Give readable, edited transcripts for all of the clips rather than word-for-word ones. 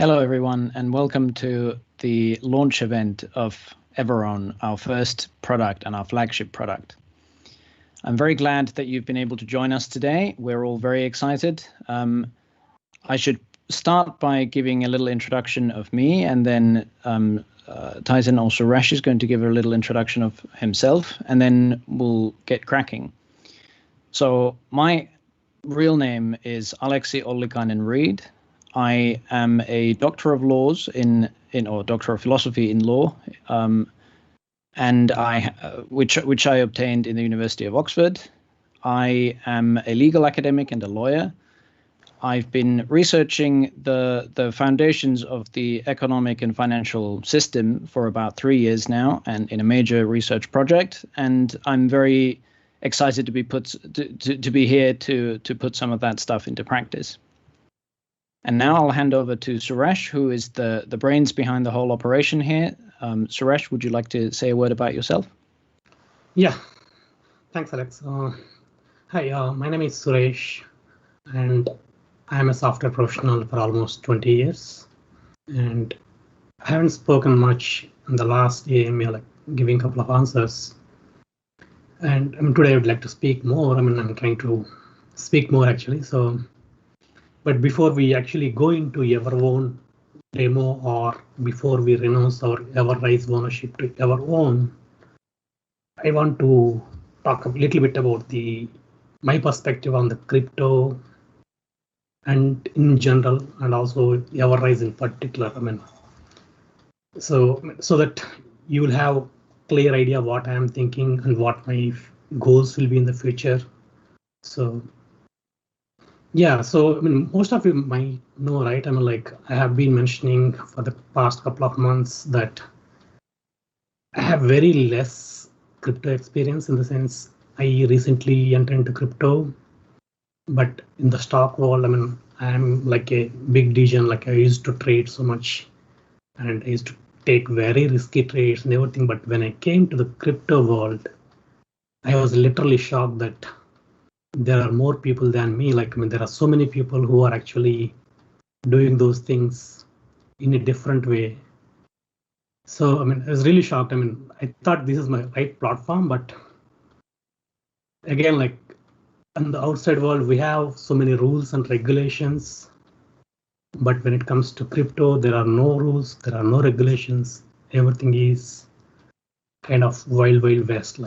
Hello, everyone, and welcome to the launch event of EverOwn, our first product and our flagship product. I'm very glad that you've been able to join us today. We're all very excited. I should start by giving a little introduction of me, and then Tyson or Suresh is going to give a little introduction of himself, and then we'll get cracking. So my real name is Aleksi Ollikainen Reed. I am a Doctor of Laws or Doctor of Philosophy in Law, and which I obtained in the University of Oxford. I am a legal academic and a lawyer. I've been researching the foundations of the economic and financial system for about 3 years now, and in a major research project. And I'm very excited to be here to put some of that stuff into practice. And now I'll hand over to Suresh, who is the brains behind the whole operation here. Suresh, would you like to say a word about yourself? Yeah, thanks, Alex. Hi, my name is Suresh, and I'm a software professional for almost 20 years. And I haven't spoken much in the last year, like giving a couple of answers. And today I would like to speak more. I'm trying to speak more actually. But before we actually go into EverOwn demo, or before we renounce our EverRise ownership to EverOwn, I want to talk a little bit about my perspective on the crypto and in general, and also EverRise in particular. So that you will have a clear idea what I am thinking and what my goals will be in the future. So yeah, so most of you might know, right? I have been mentioning for the past couple of months that I have very less crypto experience, in the sense I recently entered into crypto, but in the stock world, I'm like a big decision. Like I used to trade so much, and I used to take very risky trades and everything. But when I came to the crypto world, I was literally shocked that there are more people than me. There are so many people who are actually doing those things in a different way. So, I was really shocked. I thought this is my right platform, but again, like in the outside world, we have so many rules and regulations. But when it comes to crypto, there are no rules, there are no regulations. Everything is kind of wild, wild west.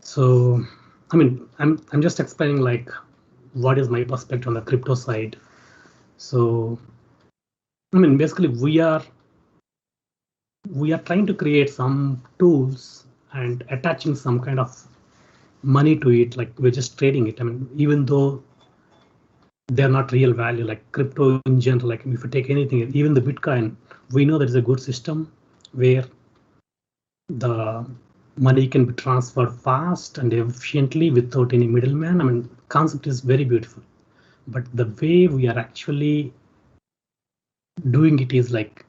So I'm just explaining like what is my perspective on the crypto side. So basically we are trying to create some tools and attaching some kind of money to it. Like we're just trading it. Even though they're not real value, like crypto in general, like if you take anything, even the Bitcoin, we know that is a good system where the money can be transferred fast and efficiently without any middleman. Concept is very beautiful, but the way we are actually doing it is like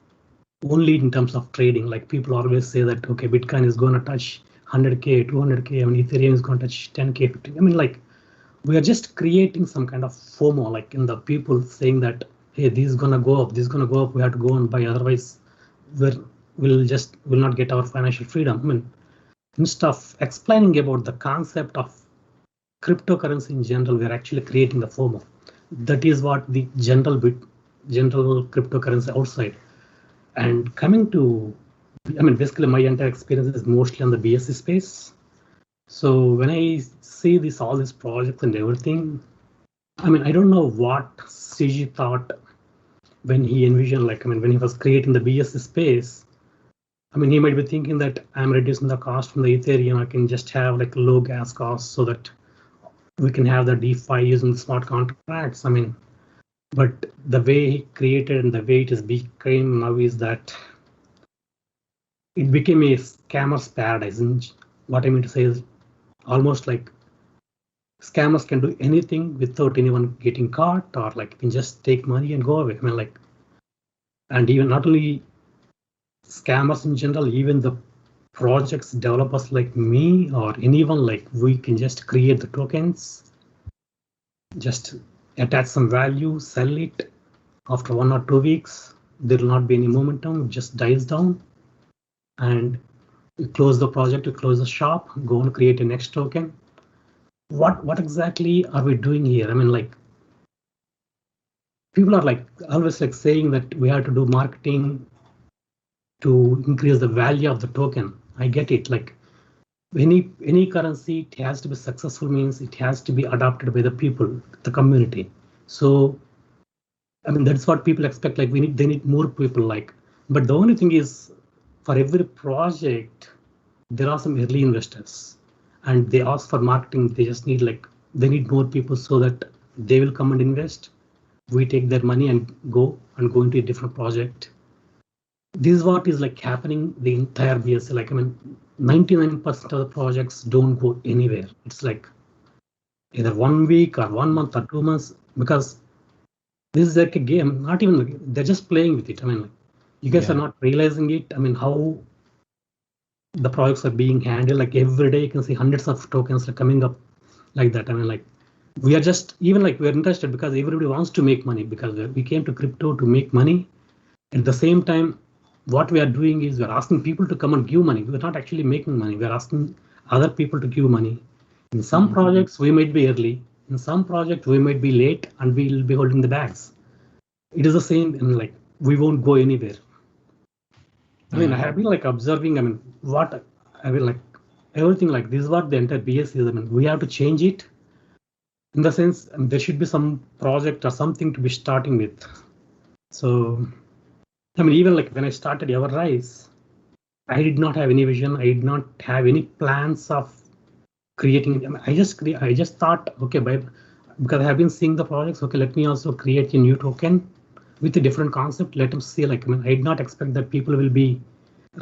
only in terms of trading. Like people always say that, okay, Bitcoin is going to touch 100K, 200K, Ethereum is going to touch 10K, 15. Like we are just creating some kind of FOMO, like in the people saying that, hey, this is going to go up, this is going to go up, we have to go and buy, otherwise we'll not get our financial freedom. Instead of explaining about the concept of cryptocurrency in general, we're actually creating the FOMO. That is what the general cryptocurrency outside. And coming to, basically my entire experience is mostly on the BSc space. So when I see all these projects and everything, I don't know what CG thought when he envisioned, when he was creating the BSc space. He might be thinking that I'm reducing the cost from the Ethereum. I can just have like low gas costs so that we can have the DeFi using the smart contracts. But the way he created and the way it has become now is that it became a scammer's paradise. And what I mean to say is almost like scammers can do anything without anyone getting caught, or like you can just take money and go away. And even not only scammers in general, even the projects developers like me or anyone, like we can just create the tokens, just attach some value, sell it, After 1 or 2 weeks, there will not be any momentum, it just dies down. And you close the project, you close the shop, go and create a next token. What exactly are we doing here? I mean, like, people are like always like saying that we have to do marketing to increase the value of the token. I get it. Like any currency, it has to be successful, means it has to be adopted by the people, the community. So I mean, that's what people expect. Like they need more people. Like, but the only thing is, for every project, there are some early investors, and they ask for marketing. They just need they need more people so that they will come and invest. We take their money and go into a different project. This is what is like happening the entire BSC. Like, I mean, 99% of the projects don't go anywhere. It's like either 1 week or 1 month or 2 months, because this is like a game. Not even, they're just playing with it. I mean, like, you guys are not realizing it. I mean, how the projects are being handled. Like every day you can see hundreds of tokens are coming up like that. I mean, like, we are just even like we're interested because everybody wants to make money, because we came to crypto to make money. At the same time, what we are doing is we're asking people to come and give money. We're not actually making money. We're asking other people to give money. In some projects, we might be early. In some projects, we might be late, and we will be holding the bags. It is the same, and like we won't go anywhere. I mean, I have been like observing. I mean, what I mean, like everything like this is what the entire BS is. I mean, we have to change it. In the sense, I mean, there should be some project or something to be starting with. So, I mean, even like when I started EverRise, I did not have any vision. I did not have any plans of creating. I mean, I just thought, okay, because I have been seeing the projects. Okay, let me also create a new token with a different concept. Let them see. Like, I mean, I did not expect that people will be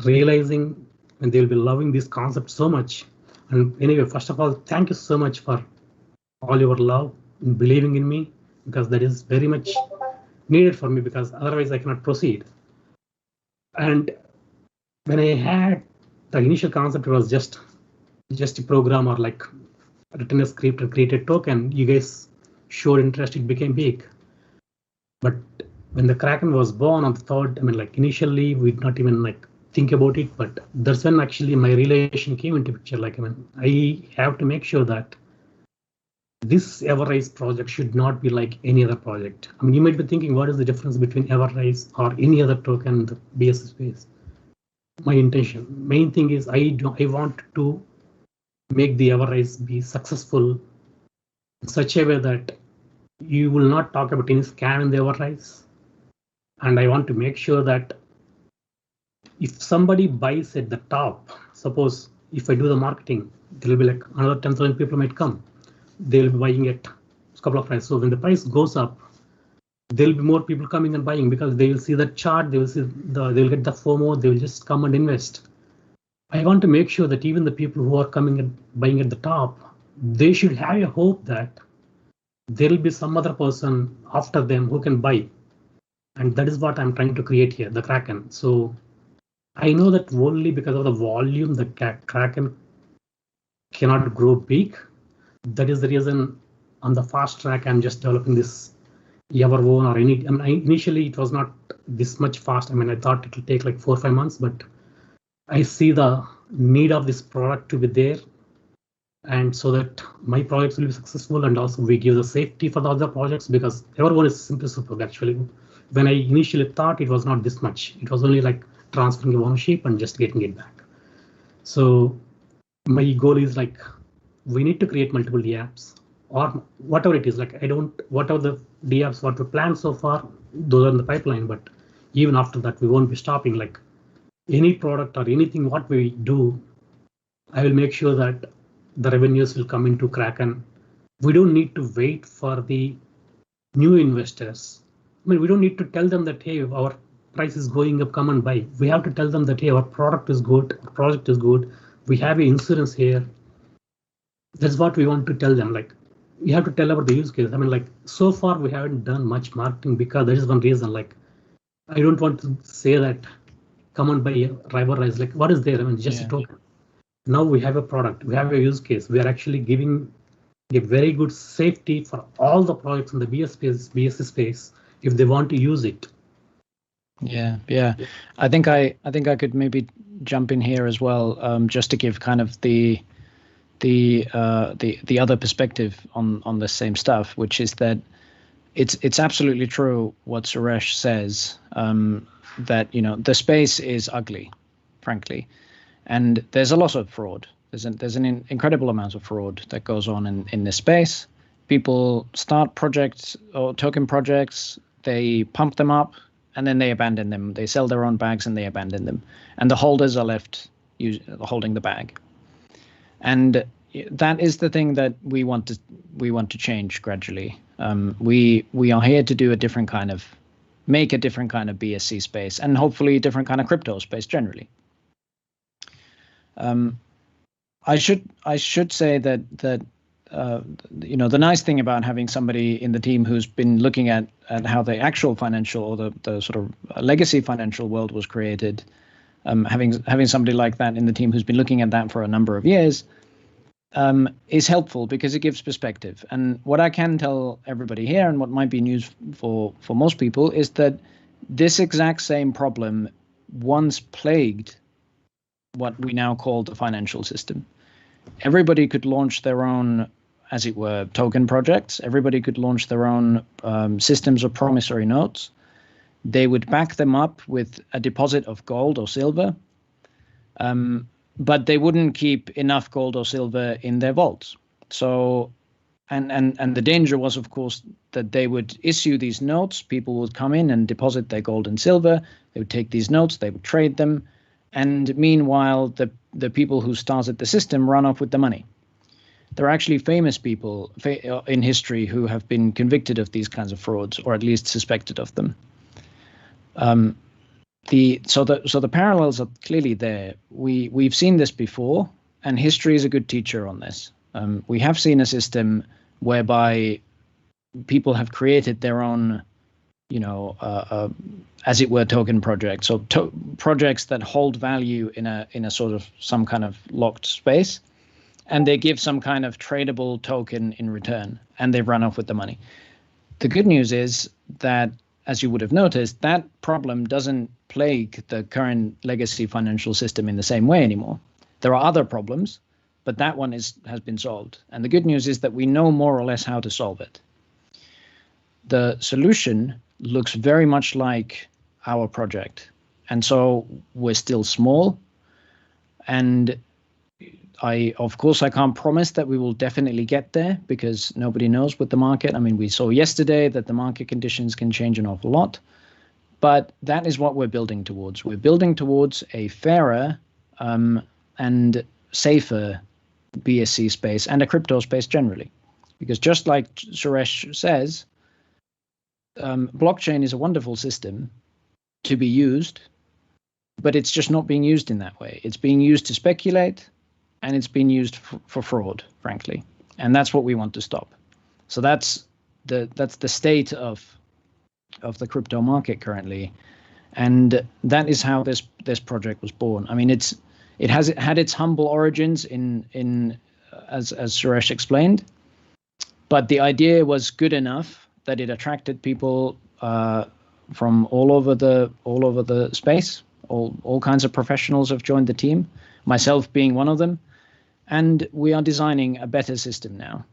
realizing and they'll be loving this concept so much. And anyway, first of all, thank you so much for all your love and believing in me, because that is very much needed for me, because otherwise I cannot proceed. And when I had the initial concept, it was just a program or like written a script and created token. You guys showed interest, it became big. But when the Kraken was born on the third, I mean, like initially we'd not even like think about it, but that's when actually my relation came into picture. Like, I mean, I have to make sure that this EverRise project should not be like any other project. I mean, you might be thinking, what is the difference between EverRise or any other token in the BSC space? My intention, main thing is I want to make the EverRise be successful in such a way that you will not talk about any scam in the EverRise. And I want to make sure that if somebody buys at the top, suppose if I do the marketing, there will be like another 10,000 people might come. They'll be buying at a couple of prices. So when the price goes up, there'll be more people coming and buying, because they will see the chart, they will see they'll get the FOMO, they will just come and invest. I want to make sure that even the people who are coming and buying at the top, they should have a hope that there will be some other person after them who can buy. And that is what I'm trying to create here, the Kraken. So I know that only because of the volume, the Kraken cannot grow big. That is the reason on the fast track, I'm just developing this EverOwn or any. I mean, initially it was not this much fast. I mean, I thought it will take like 4 or 5 months, but I see the need of this product to be there, and so that my projects will be successful, and also we give the safety for the other projects, because EverOwn is simply superb. Actually, when I initially thought, it was not this much. It was only like transferring ownership and just getting it back. So my goal is like, we need to create multiple dApps or whatever it is. Like, whatever the dApps what we planned so far, those are in the pipeline. But even after that, we won't be stopping. Like any product or anything what we do, I will make sure that the revenues will come into Kraken. We don't need to wait for the new investors. I mean, we don't need to tell them that, hey, our price is going up, come and buy. We have to tell them that, hey, our product is good, our project is good, we have an insurance here. That's what we want to tell them. Like, we have to tell about the use case. I mean, like, so far we haven't done much marketing, because there is one reason. Like, I don't want to say that come on buy EverRise. Like, what is there? I mean, just a token. Now we have a product, we have a use case. We are actually giving a very good safety for all the projects in the BSC space, if they want to use it. Yeah. I think I could maybe jump in here as well, just to give kind of the other perspective on the same stuff, which is that it's absolutely true what Suresh says, that the space is ugly, frankly, and there's a lot of fraud. There's an incredible amount of fraud that goes on in this space. People start projects or token projects, they pump them up, and then they abandon them. They sell their own bags and they abandon them, and the holders are left holding the bag. And that is the thing that we want to change gradually. We are here to do make a different kind of BSC space, and hopefully a different kind of crypto space generally. I should say that the nice thing about having somebody in the team who's been looking at how the actual financial or the sort of legacy financial world was created, having somebody like that in the team who's been looking at that for a number of years, is helpful because it gives perspective. And what I can tell everybody here, and what might be news for most people, is that this exact same problem once plagued what we now call the financial system. Everybody could launch their own, as it were, token projects. Everybody could launch their own systems of promissory notes. They would back them up with a deposit of gold or silver, but they wouldn't keep enough gold or silver in their vaults. So, and the danger was, of course, that they would issue these notes. People would come in and deposit their gold and silver. They would take these notes, they would trade them, and meanwhile, the people who started the system run off with the money. There are actually famous people in history who have been convicted of these kinds of frauds, or at least suspected of them. So the parallels are clearly there. We've seen this before, and history is a good teacher on this. We have seen a system whereby people have created their own, as it were, token projects, so projects that hold value in a sort of some kind of locked space, and they give some kind of tradable token in return, and they've run off with the money. The good news is that, as you would have noticed, that problem doesn't plague the current legacy financial system in the same way anymore. There are other problems, but that one has been solved. And the good news is that we know more or less how to solve it. The solution looks very much like our project. And so we're still small. And of course, I can't promise that we will definitely get there, because nobody knows with the market. I mean, we saw yesterday that the market conditions can change an awful lot, but that is what we're building towards. We're building towards a fairer and safer BSC space and a crypto space generally. Because just like Suresh says, blockchain is a wonderful system to be used, but it's just not being used in that way. It's being used to speculate, and it's been used for fraud, frankly, and that's what we want to stop. So that's the state of the crypto market currently, and that is how this project was born. I mean, it had its humble origins in as Suresh explained, but the idea was good enough that it attracted people from all over the space. All kinds of professionals have joined the team, myself being one of them. And we are designing a better system now.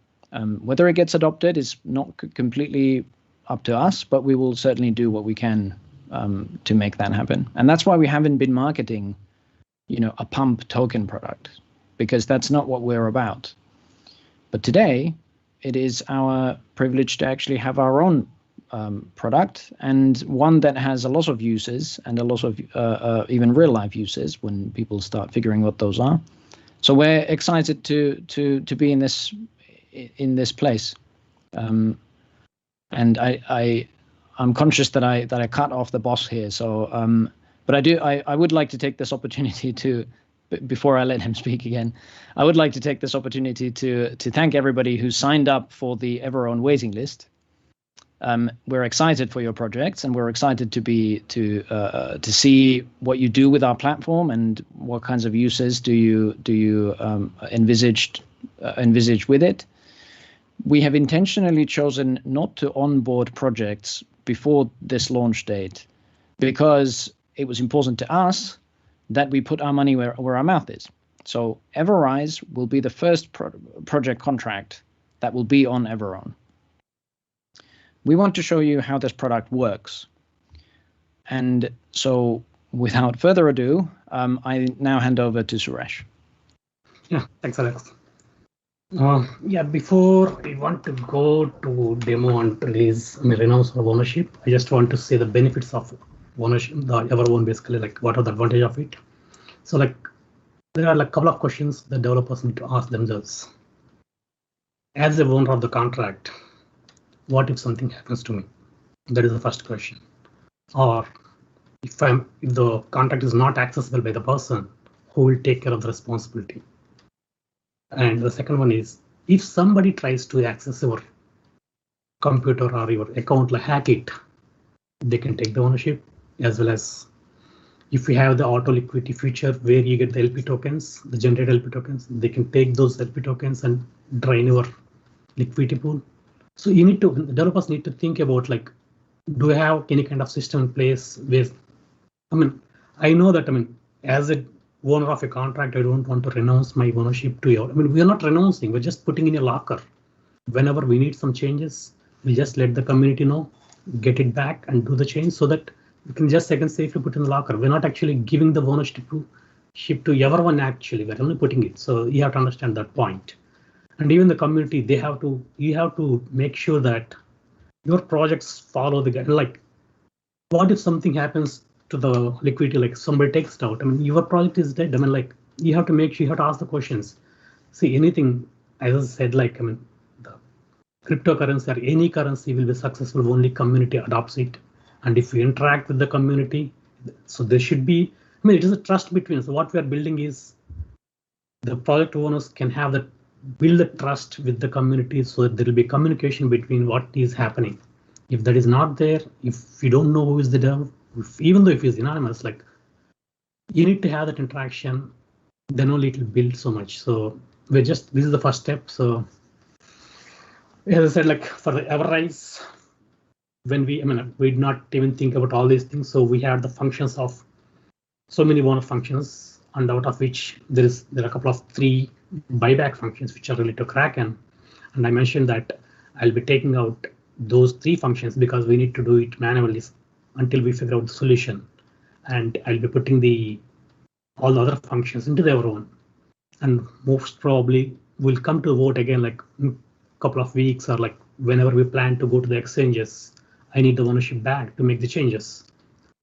Whether it gets adopted is not completely up to us, but we will certainly do what we can to make that happen. And that's why we haven't been marketing, a pump token product, because that's not what we're about. But today, it is our privilege to actually have our own product, and one that has a lot of uses and a lot of even real life uses when people start figuring what those are. So we're excited to be in this place, and I'm conscious that I cut off the boss here. So, but I would like to take this opportunity to, before I let him speak again, I would like to take this opportunity to thank everybody who signed up for the EverOwn waiting list. We're excited for your projects, and we're excited to see what you do with our platform and what kinds of uses do you envisage with it. We have intentionally chosen not to onboard projects before this launch date because it was important to us that we put our money where our mouth is. So EverRise will be the first project contract that will be on EverOwn. We want to show you how this product works. And so without further ado, I now hand over to Suresh. Yeah, thanks, Alex. Yeah, before we want to go to demo and renounce of ownership, I just want to say the benefits of ownership, the EverOwn, basically, like what are the advantage of it. So like there are like a couple of questions the developers need to ask themselves. As the owner of the contract, what if something happens to me? That is the first question. Or if the contract is not accessible by the person, who will take care of the responsibility? And the second one is, if somebody tries to access your computer or your account, like hack it, they can take the ownership. As well as if we have the auto liquidity feature where you get the LP tokens, the generated LP tokens, they can take those LP tokens and drain your liquidity pool. So the developers need to think about, like, do I have any kind of system in place where, I know that, as a owner of a contract, I don't want to renounce my ownership to your, we are not renouncing, we're just putting in a locker. Whenever we need some changes, we just let the community know, get it back and do the change so that we can just safely put in the locker. We're not actually giving the ownership to everyone, actually, we're only putting it. So you have to understand that point. And even the community, you have to make sure that your projects follow the guide. Like, what if something happens to the liquidity, like somebody takes it out? Your project is dead. Like, you have to make sure, you have to ask the questions. See, anything, as I said, like, the cryptocurrency or any currency will be successful only community adopts it. And if we interact with the community, so there should be, it is a trust between us. So what we are building is the project owners can have that, build the trust with the community so that there will be communication between what is happening. If that is not there, if you don't know who is the dev, even though if it's anonymous, like, you need to have that interaction, then only it will build so much. So this is the first step. So as I said, like for the EverRise, when we did not even think about all these things. So we had the functions of so many bonus functions, and out of which there are a couple of 3 buyback functions which are related to Kraken. And I mentioned that I'll be taking out those 3 functions because we need to do it manually until we figure out the solution. And I'll be putting all the other functions into their own. And most probably we'll come to vote again, like in a couple of weeks, or like whenever we plan to go to the exchanges. I need the ownership back to make the changes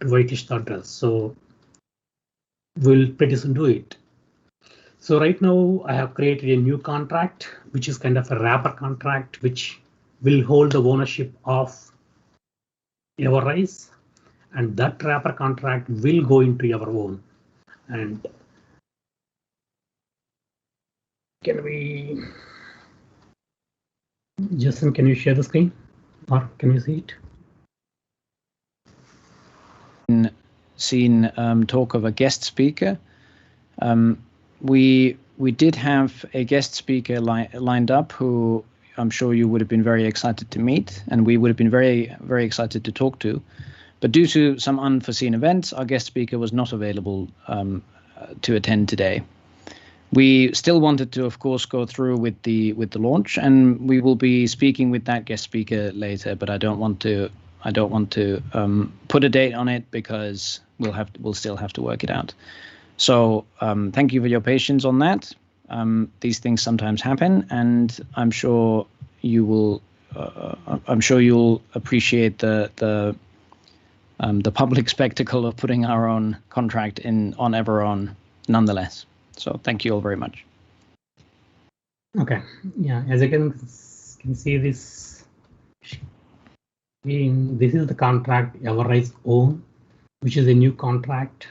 to whitelist the address. So we'll pretty soon do it. So right now I have created a new contract, which is kind of a wrapper contract, which will hold the ownership of EverRise, and that wrapper contract will go into EverOwn. And Justin, can you share the screen, or can you see it? Seen talk of a guest speaker. We did have a guest speaker lined up who I'm sure you would have been very excited to meet, and we would have been very, very excited to talk to. But due to some unforeseen events, our guest speaker was not available to attend today. We still wanted to, of course, go through with the launch, and we will be speaking with that guest speaker later. But I don't want to put a date on it because we'll still have to work it out. So thank you for your patience on that. These things sometimes happen, and I'm sure you will. I'm sure you'll appreciate the public spectacle of putting our own contract on EverOwn nonetheless. So thank you all very much. Okay, yeah, as you can see this is the contract EverRise own, which is a new contract,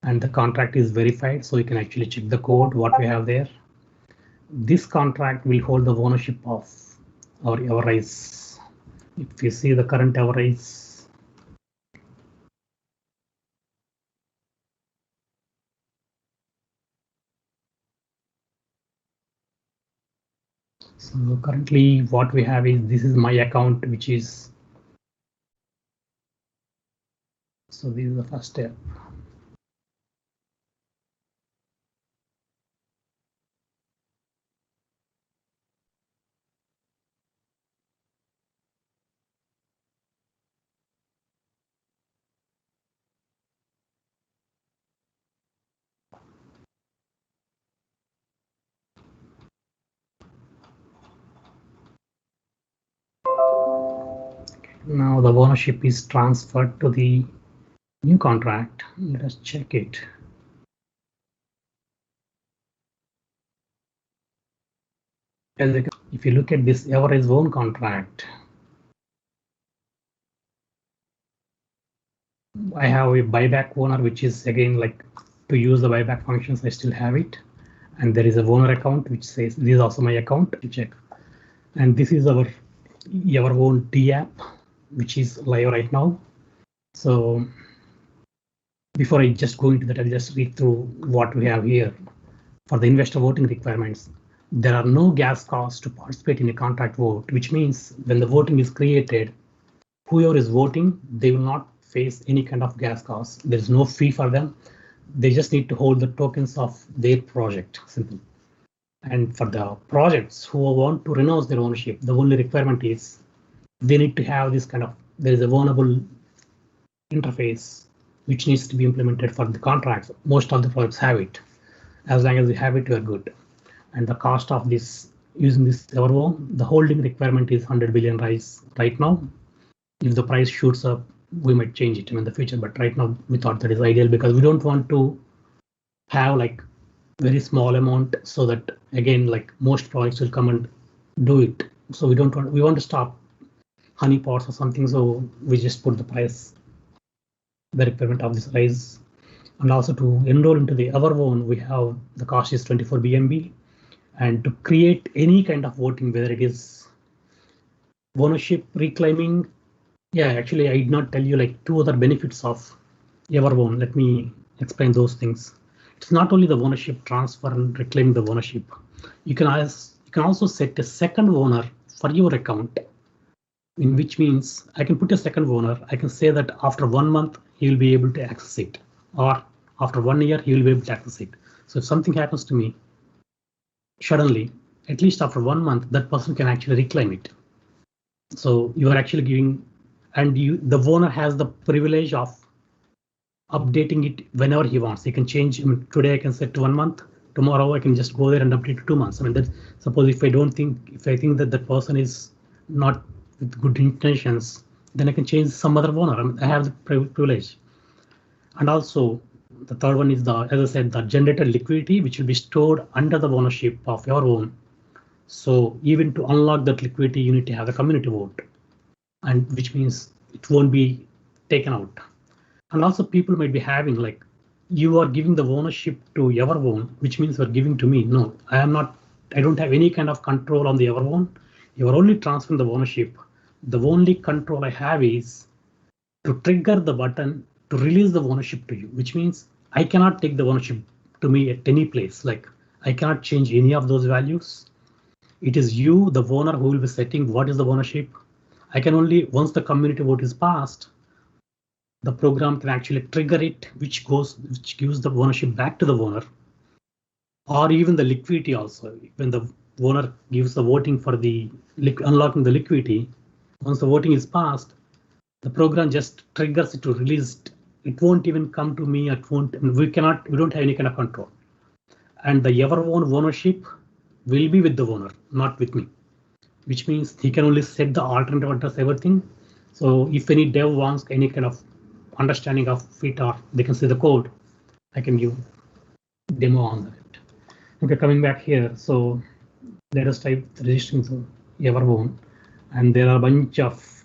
and the contract is verified, so you can actually check the code what we have there. This contract will hold the ownership of our EverRise. If you see the current EverRise, so currently what we have is, this is my account, which is So this is the first step. Now the ownership is transferred to the new contract. Let us check it. If you look at this EverRise own contract, I have a buyback owner, which is again like to use the buyback functions. I still have it, and there is a owner account which says this is also my account to check. And this is our EverOwn dApp, which is live right now. So before I just go into that, I'll just read through what we have here. For the investor voting requirements, there are no gas costs to participate in a contract vote, which means when the voting is created, whoever is voting, they will not face any kind of gas costs. There's no fee for them. They just need to hold the tokens of their project, simple. And for the projects who want to renounce their ownership, the only requirement is they need to have this kind of, there is a vulnerable interface which needs to be implemented for the contracts. Most of the projects have it. As long as we have it, we are good. And the cost of this using this EverOwn, the holding requirement is 100 billion rise right now. If the price shoots up, we might change it in the future, but right now we thought that is ideal because we don't want to have like very small amount, so that again like most projects will come and do it. So we want to stop honeypots or something, so we just put the price, the requirement of this rise. And also to enroll into the EverOwn, we have the cost is 24 BNB, and to create any kind of voting, whether it is ownership reclaiming. Yeah, actually, I did not tell you like two other benefits of EverOwn. Let me explain those things. It's not only the ownership transfer and reclaim the ownership. You can also set a second owner for your account, in which means I can put a second owner. I can say that after 1 month he will be able to access it, or after 1 year he will be able to access it. So if something happens to me suddenly, at least after 1 month, that person can actually reclaim it. So you are actually giving, and the owner has the privilege of updating it whenever he wants. He can change. I mean, today I can set to 1 month. Tomorrow I can just go there and update to 2 months. I mean, that suppose if I think that that person is not with good intentions, then I can change some other owner. I mean, I have the privilege. And also the third one is the, as I said, the generated liquidity, which will be stored under the ownership of your own. So even to unlock that liquidity, you need to have a community vote, and which means it won't be taken out. And also people might be having like, you are giving the ownership to EverOwn, which means you're giving to me. No, I don't have any kind of control on the EverOwn. You are only transferring the ownership. The only control I have is to trigger the button to release the ownership to you, which means I cannot take the ownership to me at any place. Like I cannot change any of those values. It is you, the owner, who will be setting what is the ownership. I can only, once the community vote is passed, the program can actually trigger it, which gives the ownership back to the owner, or even the liquidity also. When the owner gives the voting for the unlocking the liquidity, once the voting is passed, the program just triggers it to release it. It won't even come to me. It won't. I mean, we don't have any kind of control. And the EverOwn ownership will be with the owner, not with me, which means he can only set the alternative address, everything. So if any dev wants any kind of understanding of it, or they can see the code, I can give demo on that. Okay, coming back here. So let us type registering EverOwn, and there are a bunch of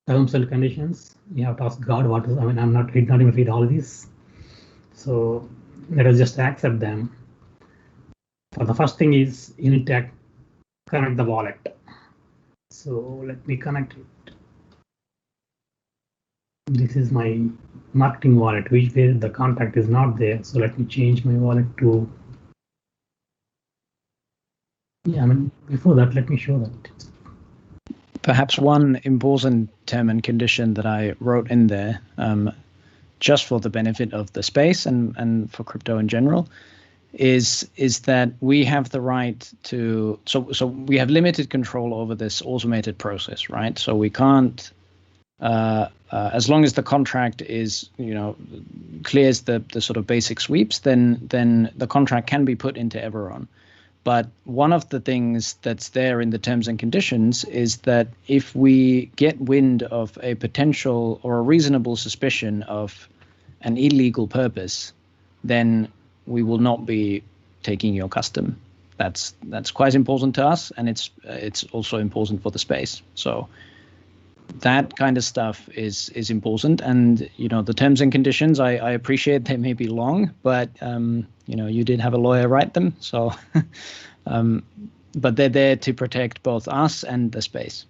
terms and conditions. You have to ask God what is. I mean, I did not even read all of these. So let us just accept them. For the first thing is you need to connect the wallet. So let me connect it. This is my marketing wallet, which where the contact is not there. So let me change my wallet to. Yeah, I mean, before that, let me show that. Perhaps one important term and condition that I wrote in there, just for the benefit of the space and for crypto in general, is that we have the right to, so we have limited control over this automated process, right? So we can't, as long as the contract is, clears the sort of basic sweeps, then the contract can be put into EverOwn. But one of the things that's there in the terms and conditions is that if we get wind of a potential or a reasonable suspicion of an illegal purpose, then we will not be taking your custom. That's quite important to us, and it's also important for the space. So that kind of stuff is important, and the terms and conditions, I appreciate they may be long, but you did have a lawyer write them, so but they're there to protect both us and the space.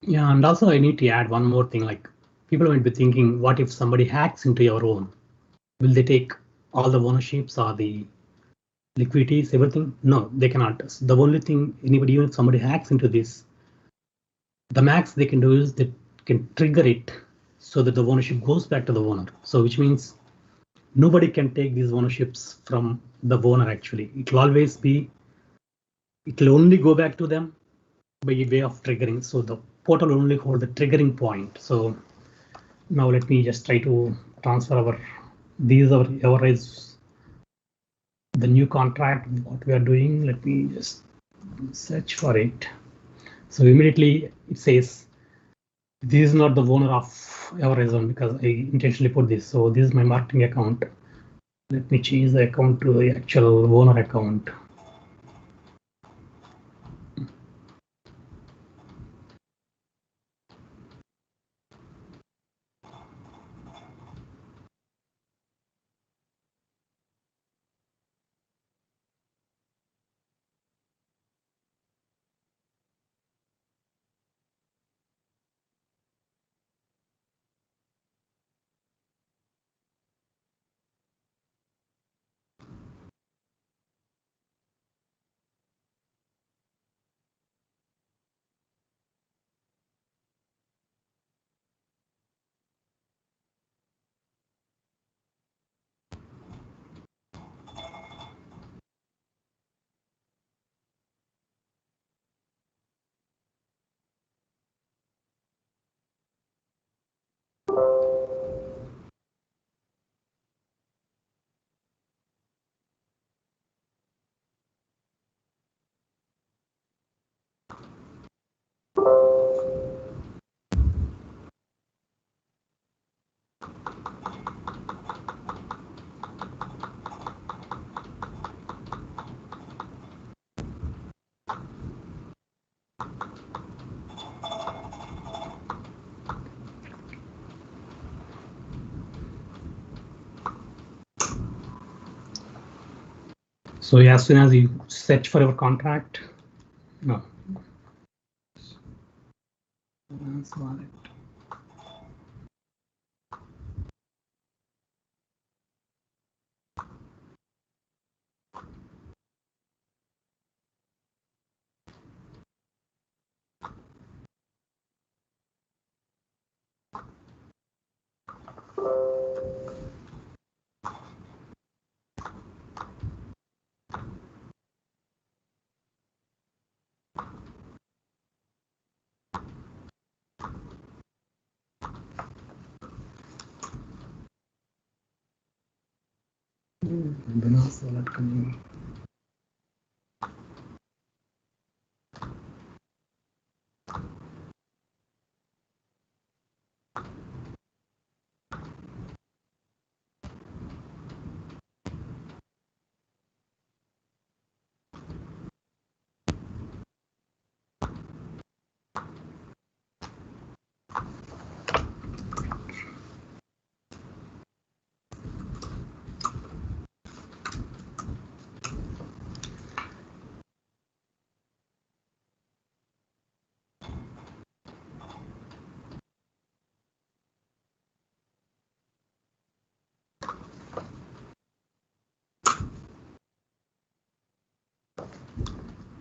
Yeah, and also I need to add one more thing. Like, people might be thinking, what if somebody hacks into your own? Will they take all the ownerships or the liquidities, everything? No, they cannot. The only thing anybody, even if somebody hacks into this, the max they can do is they can trigger it so that the ownership goes back to the owner. So which means nobody can take these ownerships from the owner. Actually, it will always be, it will only go back to them by way of triggering. So the portal will only hold the triggering point. So now let me just try to transfer these are EverRise, the new contract, what we are doing. Let me just search for it. So immediately it says this is not the owner of EverRise because I intentionally put this. So this is my marketing account. Let me change the account to the actual owner account. So as soon as you search for your contract, no.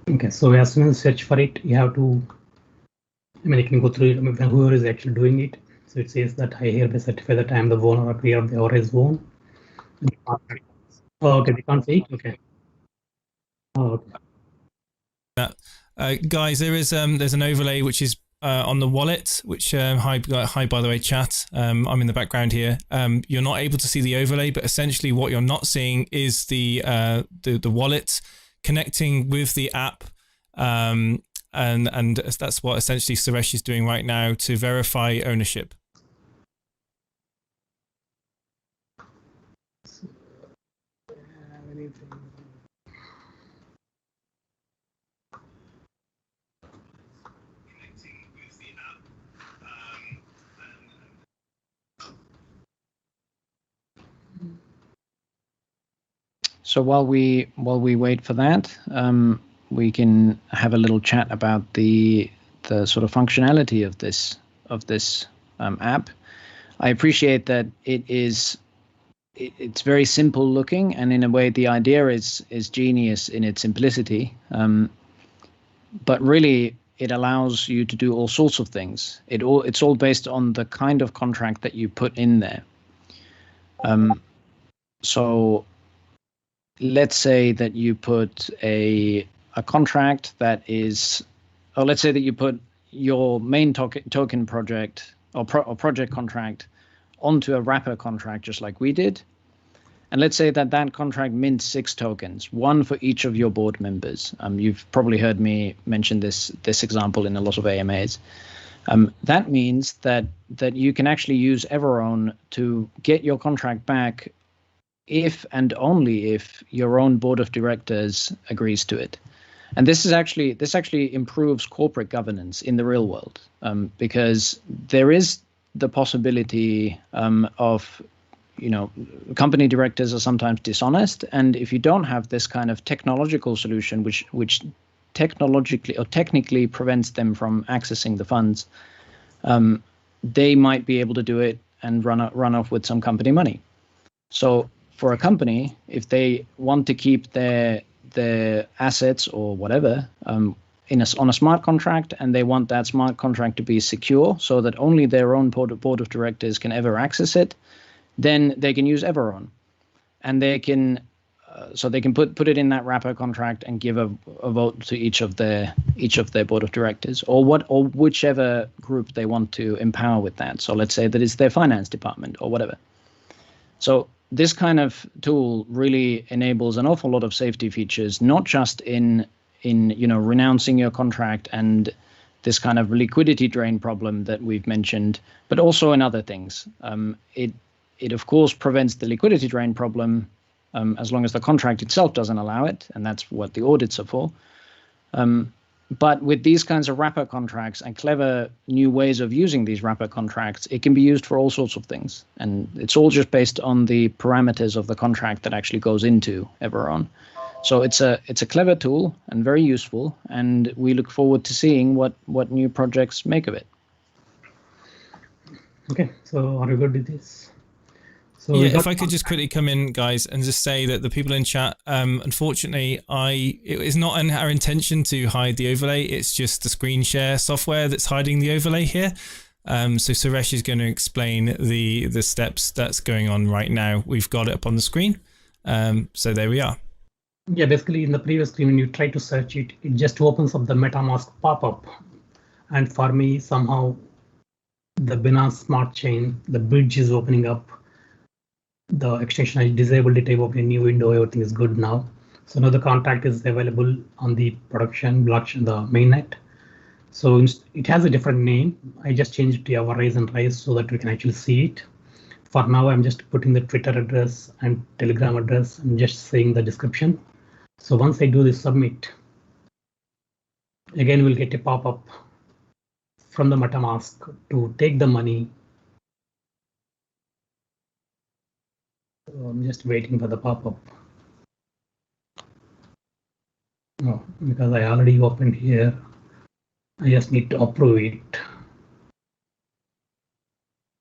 Okay, so as soon as you search for it, you have to, I mean, you can go through it, I mean, whoever is actually doing it. So it says that I hereby certify that I am the owner or creator of the EverRise zone. Oh, okay, they can't say it. Okay. Oh, okay. Guys, there's an overlay which is on the wallet, which hi by the way, chat. I'm in the background here. You're not able to see the overlay, but essentially what you're not seeing is the wallet connecting with the app, and that's what essentially Suresh is doing right now to verify ownership. So while we wait for that, we can have a little chat about the sort of functionality of this app. I appreciate that it's very simple looking, and in a way the idea is genius in its simplicity. But really, it allows you to do all sorts of things. It's all based on the kind of contract that you put in there. So let's say that you put a contract that is, or let's say that you put your main token project or project contract onto a wrapper contract, just like we did. And let's say that contract mints 6 tokens, 1 for each of your board members. You've probably heard me mention this example in a lot of AMAs. That means that you can actually use EverOwn to get your contract back if and only if your own board of directors agrees to it. And this actually improves corporate governance in the real world, because there is the possibility of, company directors are sometimes dishonest, and if you don't have this kind of technological solution which technologically or technically prevents them from accessing the funds, they might be able to do it and run off with some company money. So for a company, if they want to keep their assets or whatever on a smart contract, and they want that smart contract to be secure so that only their own board of directors can ever access it, then they can use EverOwn, and they can put it in that wrapper contract and give a vote to each of their board of directors, or whichever group they want to empower with that. So let's say that it's their finance department or whatever. So this kind of tool really enables an awful lot of safety features, not just in renouncing your contract and this kind of liquidity drain problem that we've mentioned, but also in other things. It of course prevents the liquidity drain problem as long as the contract itself doesn't allow it, and that's what the audits are for. But with these kinds of wrapper contracts and clever new ways of using these wrapper contracts, it can be used for all sorts of things. And it's all just based on the parameters of the contract that actually goes into EverOwn. So it's a clever tool and very useful, and we look forward to seeing what new projects make of it. Okay, so are we good with this? So yeah, if I could just quickly come in, guys, and just say that the people in chat, unfortunately, it is not our intention to hide the overlay. It's just the screen share software that's hiding the overlay here. So Suresh is going to explain the steps that's going on right now. We've got it up on the screen. So there we are. Yeah, basically in the previous screen, when you try to search it, it just opens up the MetaMask pop-up. And for me, somehow the Binance Smart Chain, the bridge is opening up. The extension, I disabled it, I opened a new window, everything is good now. So now the contract is available on the production blockchain, the mainnet. So it has a different name. I just changed it to EverRise and Rise so that we can actually see it. For now, I'm just putting the Twitter address and Telegram address and just saying the description. So once I do this submit, again, we'll get a pop-up from the MetaMask to take the money. So I'm just waiting for the pop-up. No, because I already opened here. I just need to approve it.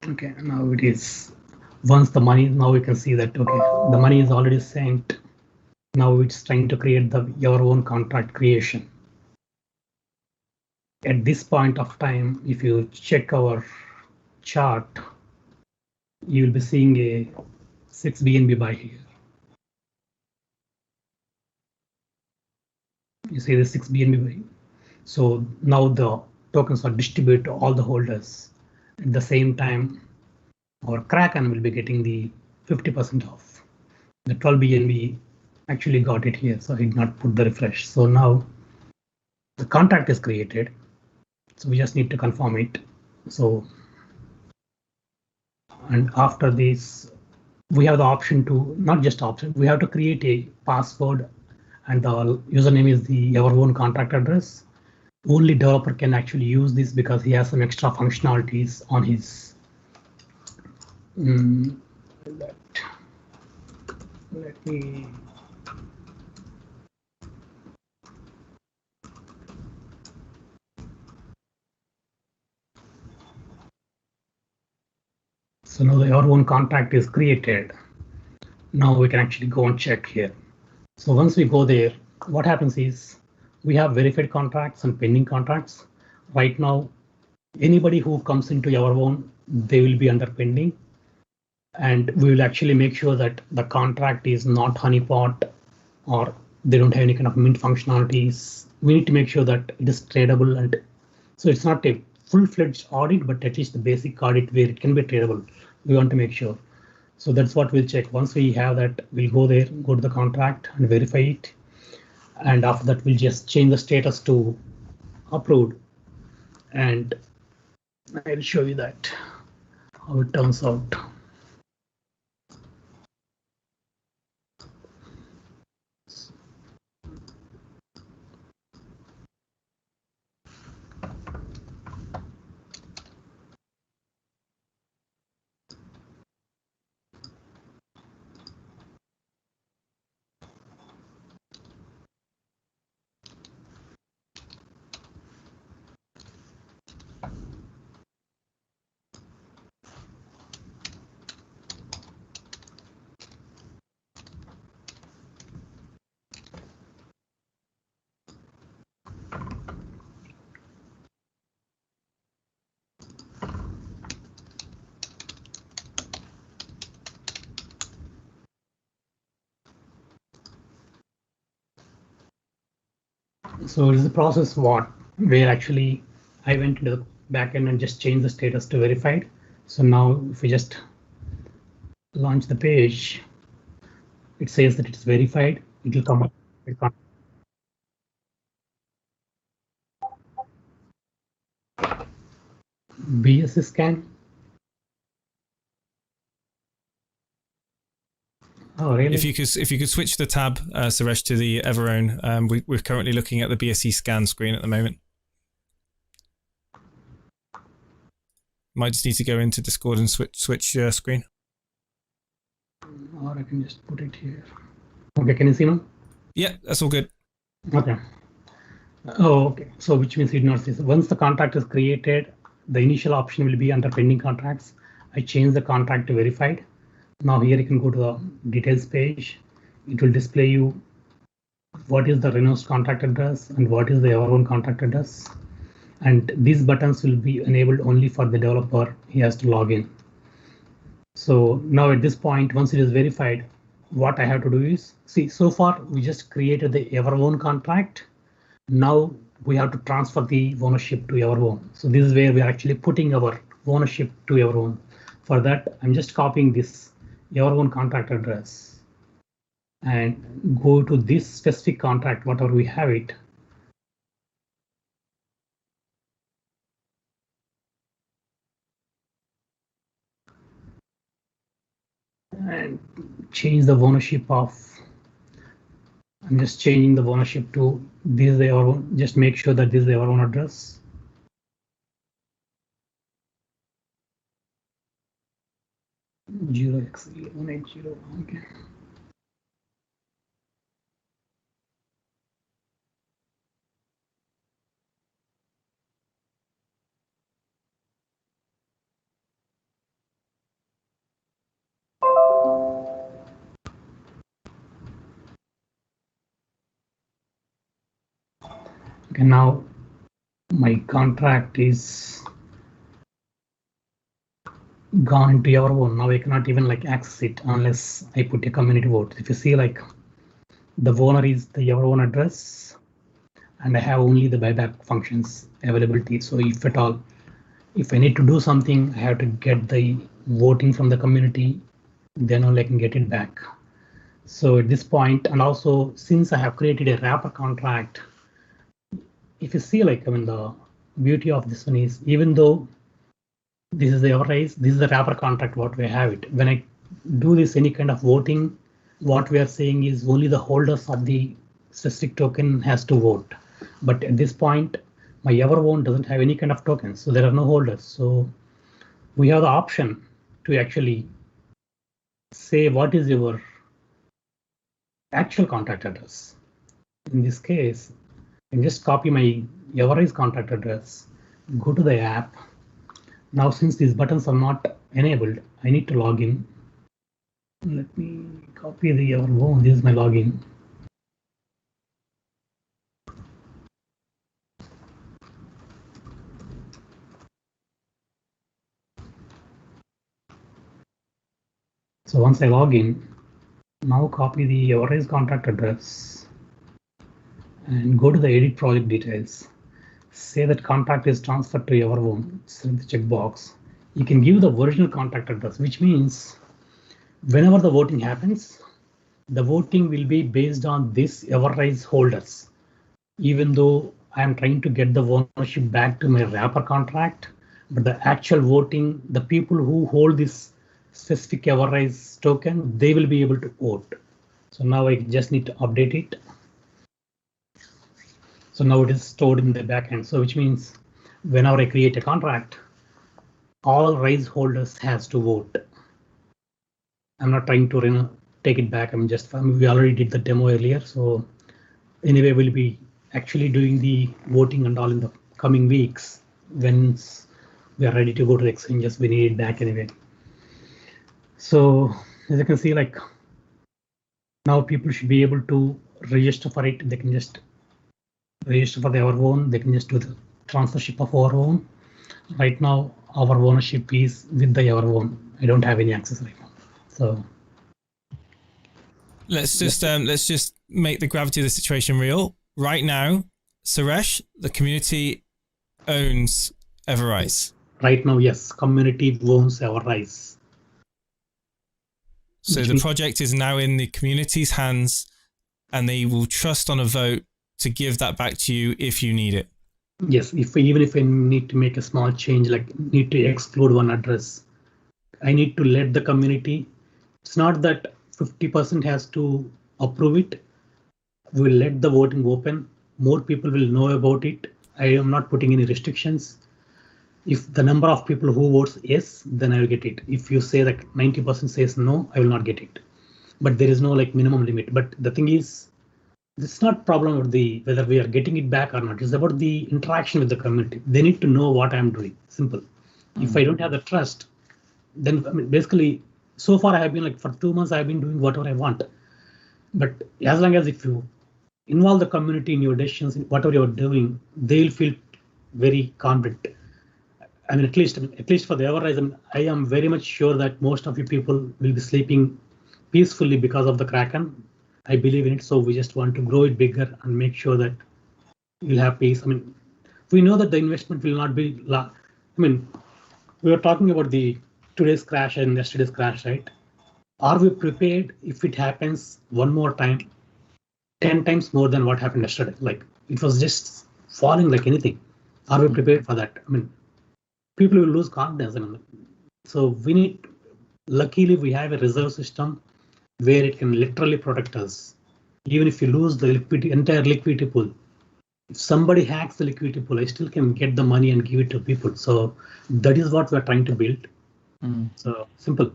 Okay, now it is. Once the money, now we can see that, okay, the money is already sent. Now it's trying to create your own contract creation. At this point of time, if you check our chart, you will be seeing a 6 BNB buy here. You see the 6 BNB buy. So now the tokens are distributed to all the holders. At the same time, our Kraken will be getting the 50% off. The 12 BNB actually got it here, so I did not put the refresh. So now the contract is created. So we just need to confirm it. So, and after this, we have the option to, not just option, we have to create a password, and the username is the EverOwn contract address. Only developer can actually use this because he has some extra functionalities on his. Let me. So now the EverOwn contract is created. Now we can actually go and check here. So once we go there, what happens is we have verified contracts and pending contracts. Right now, anybody who comes into EverOwn, they will be under pending. And we will actually make sure that the contract is not honeypot or they don't have any kind of mint functionalities. We need to make sure that it is tradable. And so it's not a full-fledged audit, but at least the basic audit where it can be tradable. We want to make sure. So that's what we'll check. Once we have that, we'll go there, go to the contract and verify it. And after that, we'll just change the status to approved. And I'll show you that, how it turns out. So it's the process where actually I went to the backend and just changed the status to verified. So now if we just launch the page, it says that it's verified. It will come up. BSS scan. Oh, really? If you could switch the tab, Suresh, to the EverOwn. We're currently looking at the BSC scan screen at the moment. Might just need to go into Discord and switch screen. Or I can just put it here. Okay, can you see now? Yeah, that's all good. Okay. Oh, okay. So which means you did not see. So once the contract is created, the initial option will be under pending contracts. I change the contract to verified. Now here you can go to the details page. It will display you what is the renounce contract address and what is the EverOwn contract address. And these buttons will be enabled only for the developer. He has to log in. So now at this point, once it is verified, what I have to do is, see, so far we just created the EverOwn contract. Now we have to transfer the ownership to EverOwn. So this is where we are actually putting our ownership to EverOwn. For that, I'm just copying this EverOwn contract address and go to this specific contract, whatever we have it. And change the ownership of, I'm just changing the ownership to this is EverOwn. Just make sure that this is EverOwn address. Zero x 180. Okay. Okay, now my contract is gone into EverOwn. Now I cannot even like access it unless I put a community vote. If you see, like, the owner is the EverOwn address, and I have only the buyback functions availability. So if at all, if I need to do something, I have to get the voting from the community, then only I can get it back. So at this point, and also since I have created a wrapper contract, if you see, like, I mean, the beauty of this one is, even though this is the EverRise, this is the wrapper contract, what we have it. When I do this any kind of voting, what we are saying is only the holders of the specific token has to vote. But at this point, my EverOwn doesn't have any kind of tokens, so there are no holders. So we have the option to actually say what is your actual contract address. In this case, I can just copy my EverRise contract address, go to the app. Now, since these buttons are not enabled, I need to log in. Let me copy the EverOwn. This is my login. So once I log in, now copy the EverRise contract address and go to the edit project details. Say that contract is transferred to EverOwn. Select the checkbox. You can give the original contract address, which means whenever the voting happens, the voting will be based on this EverRise holders. Even though I am trying to get the ownership back to my wrapper contract, but the actual voting, the people who hold this specific EverRise token, they will be able to vote. So now I just need to update it. So now it is stored in the backend. So which means whenever I create a contract, all RISE holders has to vote. I'm not trying to take it back. We already did the demo earlier. So anyway, we'll be actually doing the voting and all in the coming weeks. When we are ready to go to the exchanges, we need it back anyway. So as you can see, like, now people should be able to register for it. They can just register for the EverOwn. They can just do the transfership of EverOwn. Right now, our ownership is with the EverOwn. I don't have any access right now. So let's just make the gravity of the situation real. Right now, Suresh, the community owns EverRise. Right now, yes, community owns EverRise. So the project is now in the community's hands, and they will trust on a vote to give that back to you if you need it. Yes, even if I need to make a small change, like need to exclude one address, I need to let the community. It's not that 50% has to approve it. We will let the voting open. More people will know about it. I am not putting any restrictions. If the number of people who votes yes, then I will get it. If you say that 90% says no, I will not get it. But there is no like minimum limit. But the thing is, it's not problem of whether we are getting it back or not. It's about the interaction with the community. They need to know what I'm doing. Simple. If I don't have the trust, then I mean, basically, so far I have been like for 2 months I've been doing whatever I want. But as long as if you involve the community in your decisions, in whatever you're doing, they'll feel very confident. I mean, at least for the EverRise, I am very much sure that most of you people will be sleeping peacefully because of the Kraken. I believe in it, so we just want to grow it bigger and make sure that you'll have peace. I mean, we know that the investment will not be. I mean, we were talking about the today's crash and yesterday's crash, right? Are we prepared if it happens one more time, 10 times more than what happened yesterday? Like it was just falling like anything. Are we prepared for that? I mean, people will lose confidence. I mean, so we need. Luckily, we have a reserve system where it can literally protect us. Even if you lose the entire liquidity pool, if somebody hacks the liquidity pool, I still can get the money and give it to people. So that is what we're trying to build. So simple.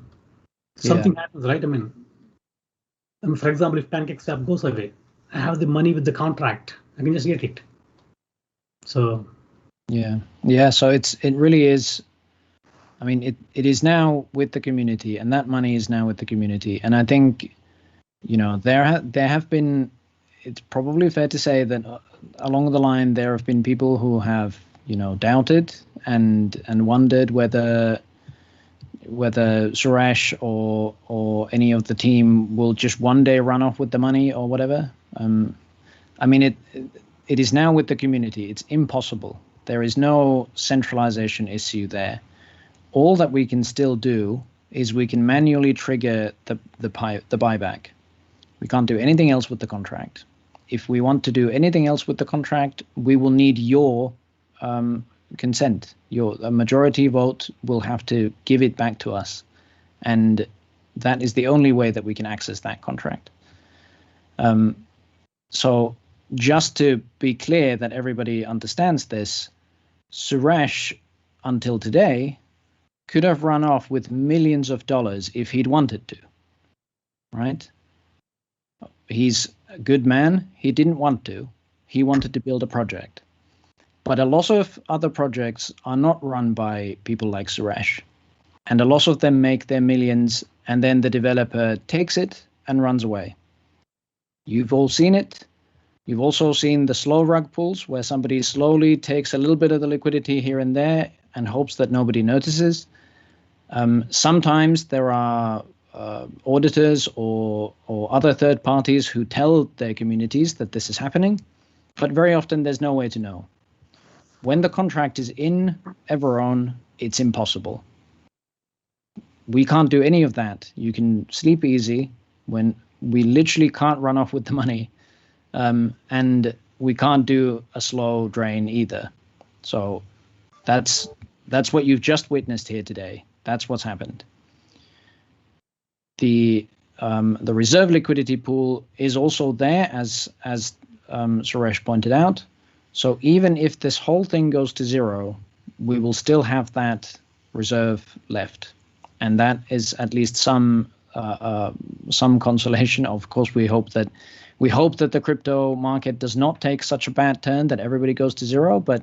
Something happens, right? I mean, for example, if PancakeSwap goes away, I have the money with the contract. I can just get it. So yeah. So it really is. I mean, it is now with the community, and that money is now with the community. And I think, there have been it's probably fair to say that along the line there have been people who have, doubted and wondered whether Suresh or any of the team will just one day run off with the money or whatever. It is now with the community. It's impossible. There is no centralization issue there. All that we can still do is we can manually trigger the buyback. We can't do anything else with the contract. If we want to do anything else with the contract, we will need your consent. A majority vote will have to give it back to us. And that is the only way that we can access that contract. So just to be clear that everybody understands this, Suresh, until today, could have run off with millions of dollars if he'd wanted to, right? He's a good man. He didn't want to. He wanted to build a project. But a lot of other projects are not run by people like Suresh. And a lot of them make their millions, and then the developer takes it and runs away. You've all seen it. You've also seen the slow rug pulls, where somebody slowly takes a little bit of the liquidity here and there and hopes that nobody notices. Sometimes there are auditors or other third parties who tell their communities that this is happening, but very often there's no way to know. When the contract is in EverOwn, it's impossible. We can't do any of that. You can sleep easy when we literally can't run off with the money, and we can't do a slow drain either. So that's what you've just witnessed here today. That's what's happened. The reserve liquidity pool is also there, as Suresh pointed out. So even if this whole thing goes to zero, we will still have that reserve left, and that is at least some consolation. Of course, we hope that the crypto market does not take such a bad turn that everybody goes to zero. But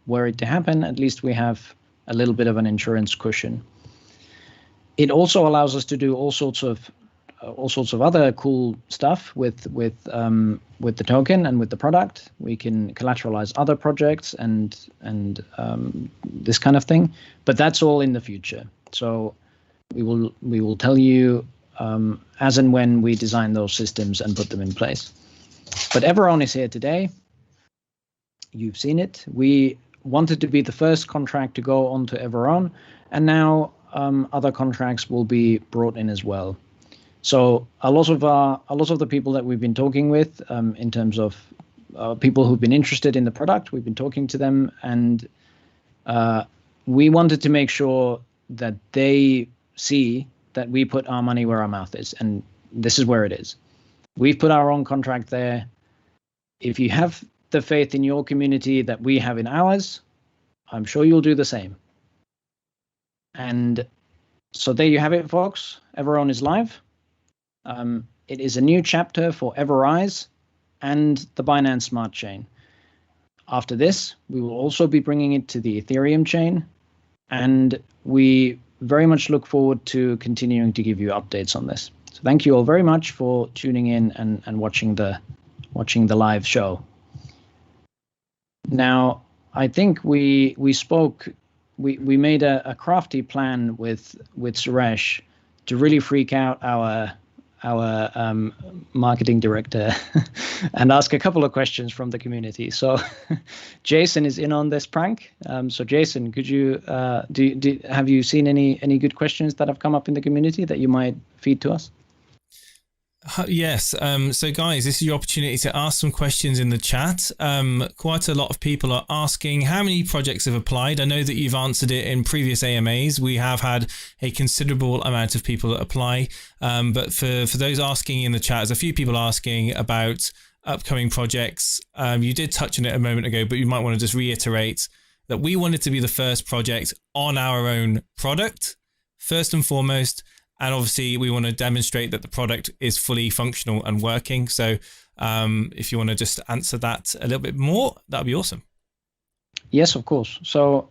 were it to happen, at least we have a little bit of an insurance cushion. It also allows us to do all sorts of other cool stuff with the token and with the product. We can collateralize other projects and this kind of thing, but that's all in the future. So we will tell you as and when we design those systems and put them in place. But EverOwn is here today. You've seen it. We wanted to be the first contract to go onto EverOwn, and now other contracts will be brought in as well. So a lot of the people that we've been talking with, in terms of people who've been interested in the product, we've been talking to them, and we wanted to make sure that they see that we put our money where our mouth is, and this is where it is. We've put our own contract there. If you have the faith in your community that we have in ours, I'm sure you'll do the same. And so there you have it, folks. EverOwn is live. It is a new chapter for EverRise and the Binance Smart Chain. After this, we will also be bringing it to the Ethereum chain, and we very much look forward to continuing to give you updates on this. So thank you all very much for tuning in and watching the live show. Now, I think we made a crafty plan with Suresh to really freak out our marketing director and ask a couple of questions from the community. So Jason is in on this prank. So Jason, could you have you seen any good questions that have come up in the community that you might feed to us? Yes. So guys, this is your opportunity to ask some questions in the chat. Quite a lot of people are asking how many projects have applied. I know that you've answered it in previous AMAs. We have had a considerable amount of people that apply. But for those asking in the chat, there's a few people asking about upcoming projects. You did touch on it a moment ago, but you might want to just reiterate that we wanted to be the first project on our own product, first and foremost. And obviously, we want to demonstrate that the product is fully functional and working. So if you want to just answer that a little bit more, that would be awesome. Yes, of course. So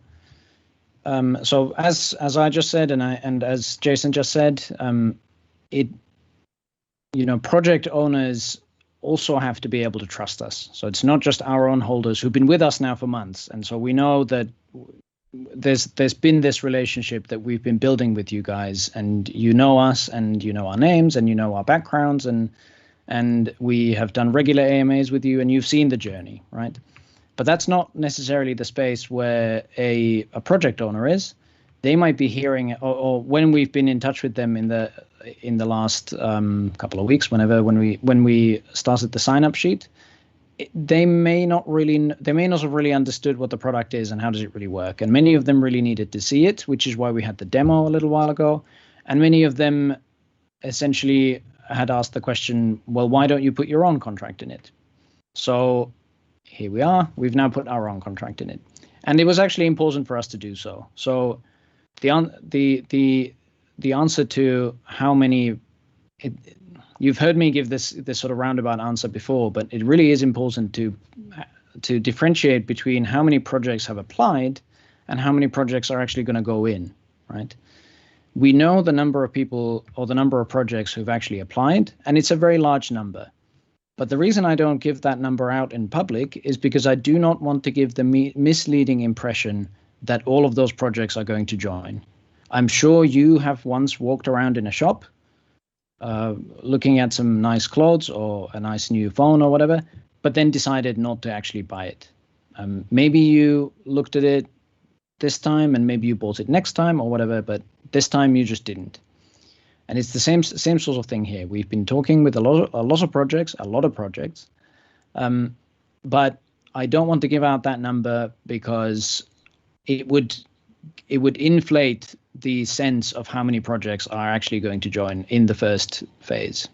as I just said, and as Jason just said, project owners also have to be able to trust us. So it's not just our own holders who've been with us now for months. And so we know that there's been this relationship that we've been building with you guys, and you know us, and you know our names, and you know our backgrounds, and we have done regular AMAs with you, and you've seen the journey, right? But that's not necessarily the space where a project owner is. They might be hearing, or when we've been in touch with them in the last couple of weeks, when we started the sign up sheet, they may not have really understood what the product is and how does it really work. And many of them really needed to see it, which is why we had the demo a little while ago. And many of them essentially had asked the question, well, why don't you put your own contract in it? So here we are. We've now put our own contract in it. And it was actually important for us to do so. So the answer to how many, you've heard me give this sort of roundabout answer before, but it really is important to differentiate between how many projects have applied and how many projects are actually going to go in, right? We know the number of people or the number of projects who've actually applied, and it's a very large number. But the reason I don't give that number out in public is because I do not want to give the misleading impression that all of those projects are going to join. I'm sure you have once walked around in a shop looking at some nice clothes or a nice new phone or whatever, but then decided not to actually buy it. Maybe you looked at it this time and maybe you bought it next time or whatever, but this time you just didn't. And it's the same sort of thing here. We've been talking with a lot of projects, but I don't want to give out that number because it would inflate the sense of how many projects are actually going to join in the first phase.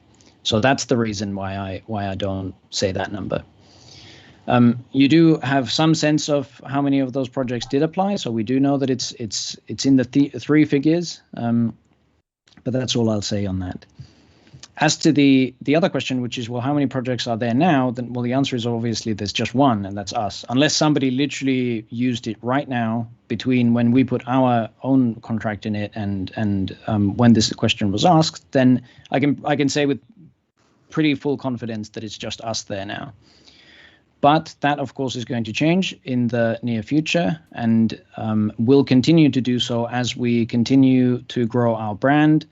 So that's the reason why I don't say that number. You do have some sense of how many of those projects did apply, so we do know that it's in the three figures. But that's all I'll say on that. As to the other question, which is, well, how many projects are there now? Then, well, the answer is obviously there's just one, and that's us. Unless somebody literally used it right now between when we put our own contract in it and when this question was asked, then I can say with pretty full confidence that it's just us there now. But that, of course, is going to change in the near future, and will continue to do so as we continue to grow our brand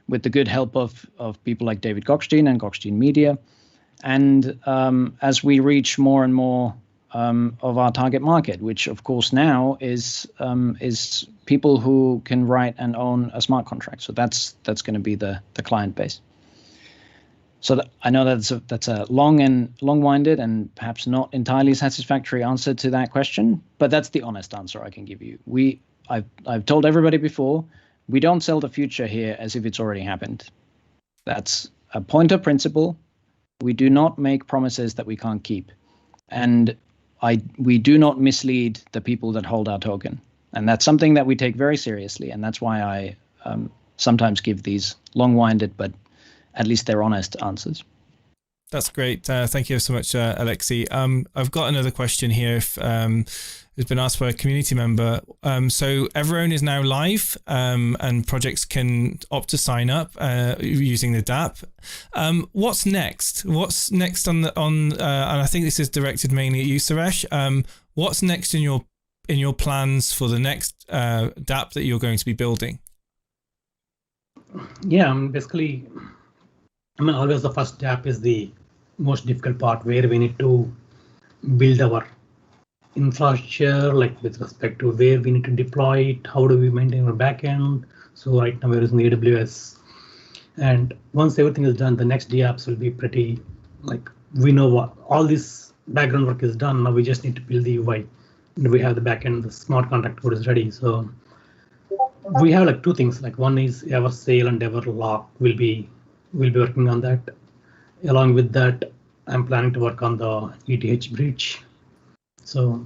with the good help of people like David Gokhshtein and Gokhshtein Media, and as we reach more and more of our target market, which, of course, now is people who can write and own a smart contract. So that's going to be the client base. So I know that's a long-winded and perhaps not entirely satisfactory answer to that question, but that's the honest answer I can give you. I've told everybody before, we don't sell the future here as if it's already happened. That's a point of principle. We do not make promises that we can't keep, and we do not mislead the people that hold our token, and that's something that we take very seriously, and that's why I sometimes give these long-winded but at least they're honest answers. That's great. Thank you so much, Alexi. I've got another question here. It's been asked by a community member. So EverOwn is now live, and projects can opt to sign up using the dApp. What's next? What's next on and I think this is directed mainly at you, Suresh. What's next in your plans for the next dApp that you're going to be building? Yeah, basically, always the first dApp is the most difficult part, where we need to build our infrastructure, like with respect to where we need to deploy it, how do we maintain our backend. So right now we're using AWS, and once everything is done, the next dApps will be pretty, like, we know what all this background work is done. Now we just need to build the UI, and we have the backend, the smart contract code is ready. So we have like two things, like one is EverSale and EverLock will be working on that. Along with that, I'm planning to work on the ETH bridge. So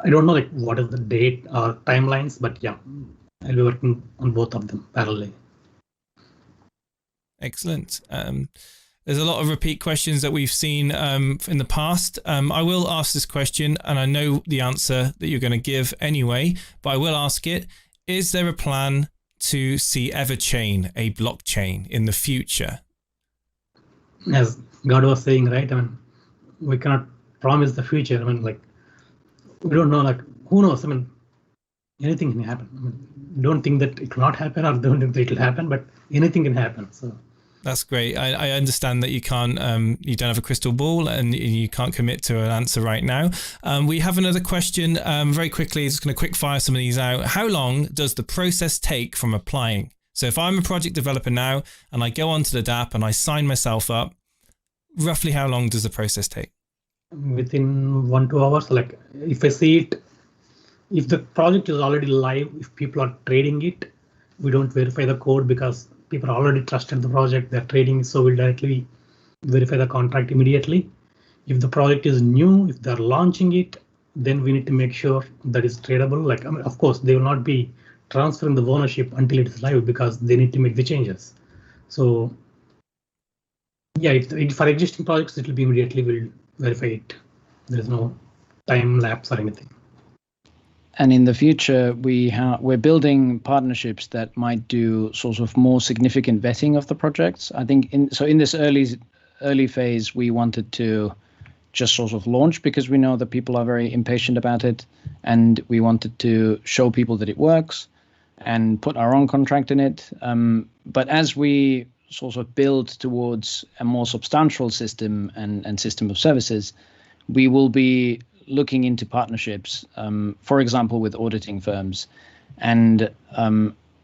I don't know like what is the date or timelines, but yeah, I'll be working on both of them parallelly. Excellent. There's a lot of repeat questions that we've seen in the past. I will ask this question, and I know the answer that you're going to give anyway, but I will ask it. Is there a plan to see EverChain, a blockchain, in the future? As God was saying, right? I mean, we cannot promise the future. I mean, like, we don't know, like, who knows? I mean, anything can happen. I mean, don't think that it will not happen, or don't think that it will happen, but anything can happen. So that's great. I understand that you can't, you don't have a crystal ball and you can't commit to an answer right now. We have another question very quickly. Just going to quick fire some of these out. How long does the process take from applying? So if I'm a project developer now and I go onto the dApp and I sign myself up, roughly how long does the process take? Within 1 to 2 hours. Like, if I see it, if the project is already live, if people are trading it, we don't verify the code because people already trusted the project, they're trading, so we'll directly verify the contract immediately. If the project is new, if they're launching it, then we need to make sure that it's tradable. Like, I mean, of course, they will not be transferring the ownership until it is live because they need to make the changes. So yeah, if for existing projects, it will be immediately, we'll verify it. There is no time lapse or anything. And in the future, we're building partnerships that might do sort of more significant vetting of the projects. I think in this early phase, we wanted to just sort of launch because we know that people are very impatient about it, and we wanted to show people that it works and put our own contract in it. But as we sort of build towards a more substantial system and system of services, we will be looking into partnerships, for example, with auditing firms. And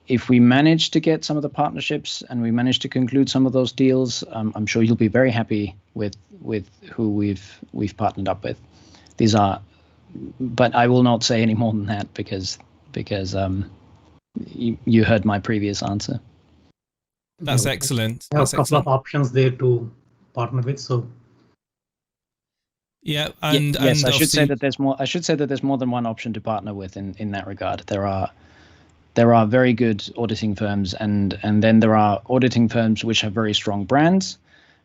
if we manage to get some of the partnerships and we manage to conclude some of those deals, I'm sure you'll be very happy with who we've partnered up with. These are, but I will not say any more than that because you heard my previous answer. That's excellent. I have a couple of options there to partner with. So yeah, and yes, I should say that there's more. I should say that there's more than one option to partner with in that regard. There are very good auditing firms, and then there are auditing firms which have very strong brands,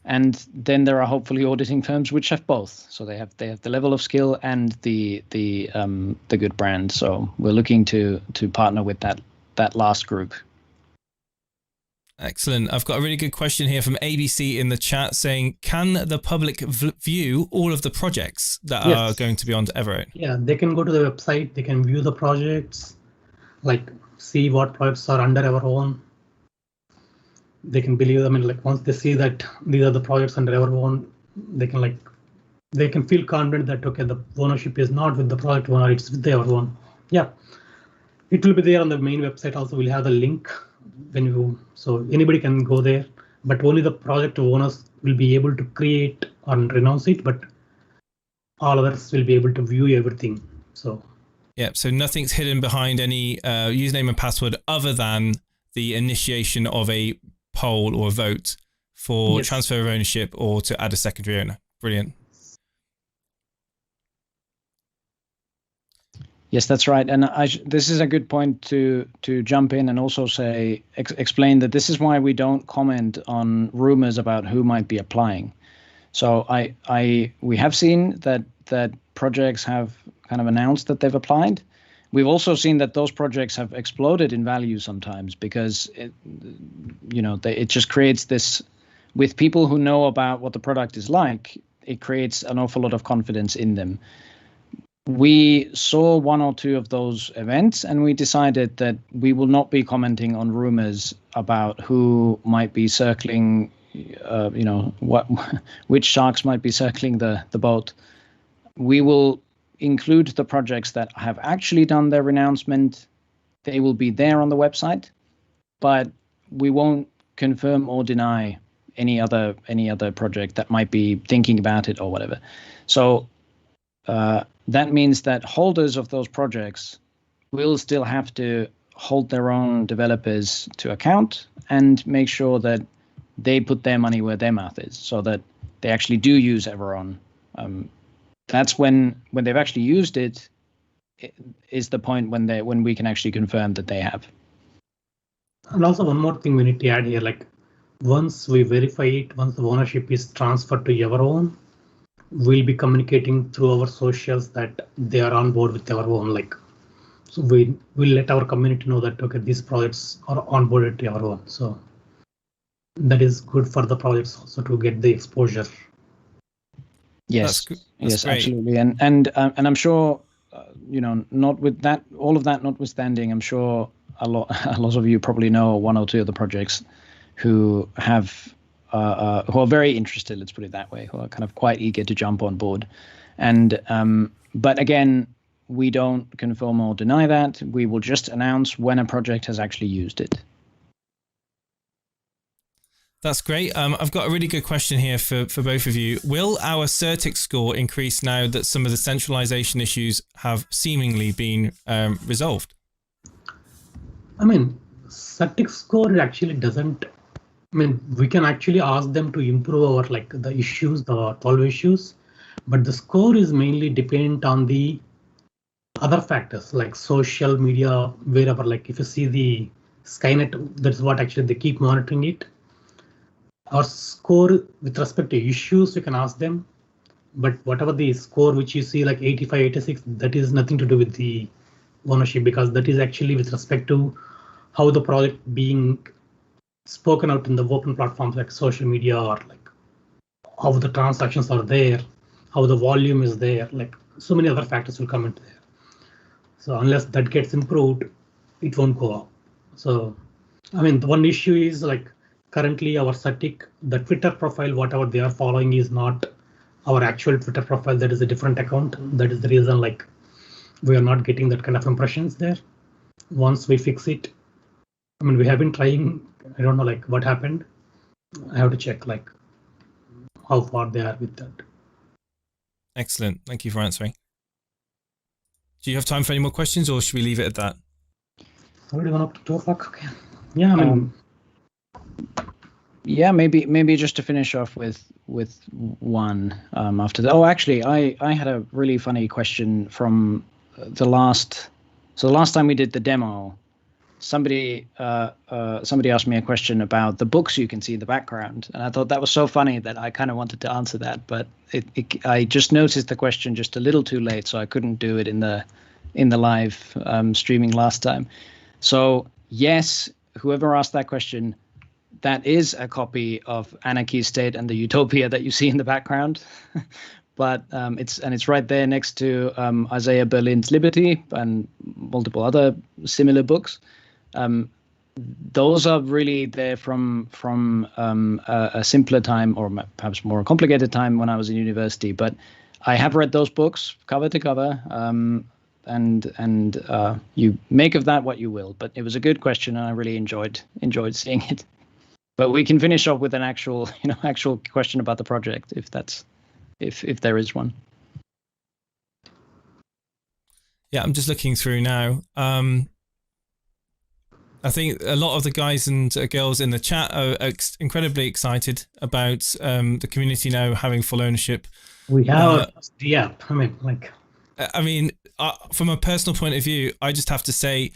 and then there are hopefully auditing firms which have both. So they have the level of skill and the good brand. So we're looking to partner with that last group. Excellent. I've got a really good question here from ABC in the chat saying, can the public view all of the projects that are going to be on EverOwn? Yeah, they can go to the website, they can view the projects, like see what projects are under EverOwn. They can believe, I mean, like once they see that these are the projects under EverOwn, they can feel confident that, okay, the ownership is not with the project owner, it's with the EverOwn. Yeah, it will be there on the main website. Also, we'll have the link so anybody can go there, but only the project owners will be able to create or renounce it, but all others will be able to view everything. So yeah, so nothing's hidden behind any username and password other than the initiation of a poll or a vote for transfer of ownership or to add a secondary owner. Brilliant. Yes, that's right. And this is a good point to jump in and also say, explain that this is why we don't comment on rumors about who might be applying. So we have seen that projects have kind of announced that they've applied. We've also seen that those projects have exploded in value sometimes because it just creates this, with people who know about what the product is like, it creates an awful lot of confidence in them. We saw one or two of those events and we decided that we will not be commenting on rumors about who might be circling, which sharks might be circling the boat. We will include the projects that have actually done their renouncement. They will be there on the website, but we won't confirm or deny any other project that might be thinking about it or whatever. So that means that holders of those projects will still have to hold their own developers to account and make sure that they put their money where their mouth is, so that they actually do use EverOwn. That's when they've actually used it is the point when we can actually confirm that they have. And also one more thing we need to add here, like once we verify it, once the ownership is transferred to EverOwn, we'll be communicating through our socials that they are on board with EverOwn. Like, so we'll let our community know that, okay, these projects are onboarded to EverOwn. So that is good for the projects also to get the exposure. Yes, yes, great. absolutely, and I'm sure, not with that, all of that notwithstanding, I'm sure a lot of you probably know one or two of the projects who have who are very interested. Let's put it that way, who are kind of quite eager to jump on board, and but again, we don't confirm or deny that. We will just announce when a project has actually used it. That's great. I've got a really good question here for both of you. Will our Certix score increase now that some of the centralization issues have seemingly been resolved? I mean, Certix score actually doesn't. I mean, we can actually ask them to improve our the issues, the 12 issues, but the score is mainly dependent on the other factors like social media, wherever. Like if you see the Skynet, that's what actually they keep monitoring it. Our score with respect to issues, you can ask them, but whatever the score which you see like 85, 86, that is nothing to do with the ownership, because that is actually with respect to how the project being spoken out in the open platforms like social media, or like how the transactions are there, how the volume is there, like so many other factors will come into there. So unless that gets improved, it won't go up. So I mean, the one issue is like currently our Certic, the Twitter profile, whatever they are following is not our actual Twitter profile. That is a different account. That is the reason like we are not getting that kind of impressions there. Once we fix it, I mean, we have been trying. I don't know like what happened. I have to check like how far they are with that. Excellent. Thank you for answering. Do you have time for any more questions, or should we leave it at that? Already gone up to 2 o'clock. Okay. Yeah, I mean. Yeah, maybe just to finish off with one after that. Oh, actually, I had a really funny question from the last. So the last time we did the demo, somebody asked me a question about the books you can see in the background, and I thought that was so funny that I kind of wanted to answer that, but I just noticed the question just a little too late, so I couldn't do it in the live streaming last time. So yes, whoever asked that question, that is a copy of Anarchy State and the Utopia that you see in the background, but it's right there next to Isaiah Berlin's Liberty and multiple other similar books. Those are really there from a simpler time, or perhaps more complicated time when I was in university. But I have read those books cover to cover, and you make of that what you will. But it was a good question, and I really enjoyed seeing it. But we can finish off with an actual question about the project if there is one. Yeah, I'm just looking through now. I think a lot of the guys and girls in the chat are incredibly excited about the community now having full ownership. We have dApp. I mean, from a personal point of view, I just have to say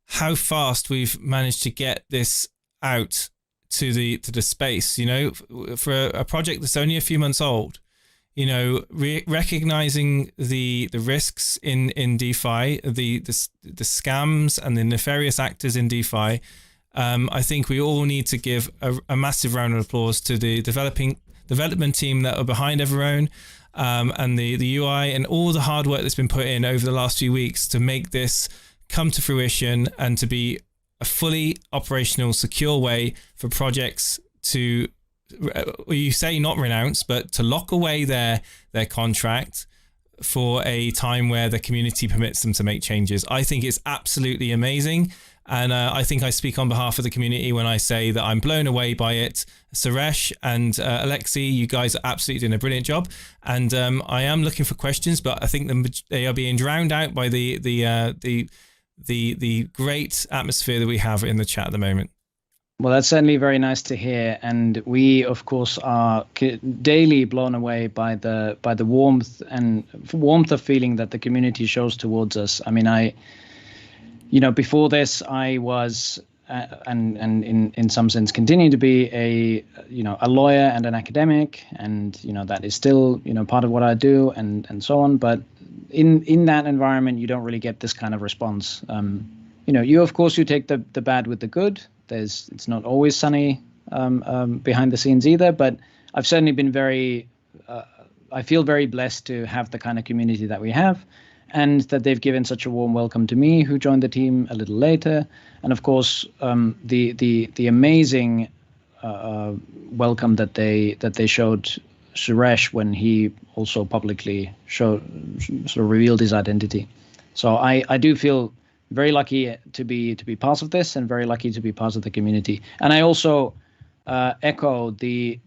how fast we've managed to get this out to the space. For a project that's only a few months old, recognizing the risks in DeFi, the scams and the nefarious actors in DeFi. I think we all need to give a massive round of applause to the development team that are behind EverOwn, and the UI and all the hard work that's been put in over the last few weeks to make this come to fruition and to be a fully operational, secure way for projects to, you say not renounce, but to lock away their contract for a time where the community permits them to make changes. I think it's absolutely amazing. And I think I speak on behalf of the community when I say that I'm blown away by it. Suresh and Alexi, you guys are absolutely doing a brilliant job. And I am looking for questions, but I think they are being drowned out by the great atmosphere that we have in the chat at the moment. Well, that's certainly very nice to hear, and we, of course, are daily blown away by the warmth of feeling that the community shows towards us. I mean, before this, I was, and in some sense, continue to be a lawyer and an academic, and that is still part of what I do, and so on. But in that environment, you don't really get this kind of response. You of course you take the bad with the good. It's not always sunny behind the scenes either, but I've certainly been I feel very blessed to have the kind of community that we have, and that they've given such a warm welcome to me, who joined the team a little later, and of course the amazing welcome that they showed Suresh when he also publicly sort of revealed his identity. So I do feel very lucky to be part of this, and very lucky to be part of the community. And I also echo the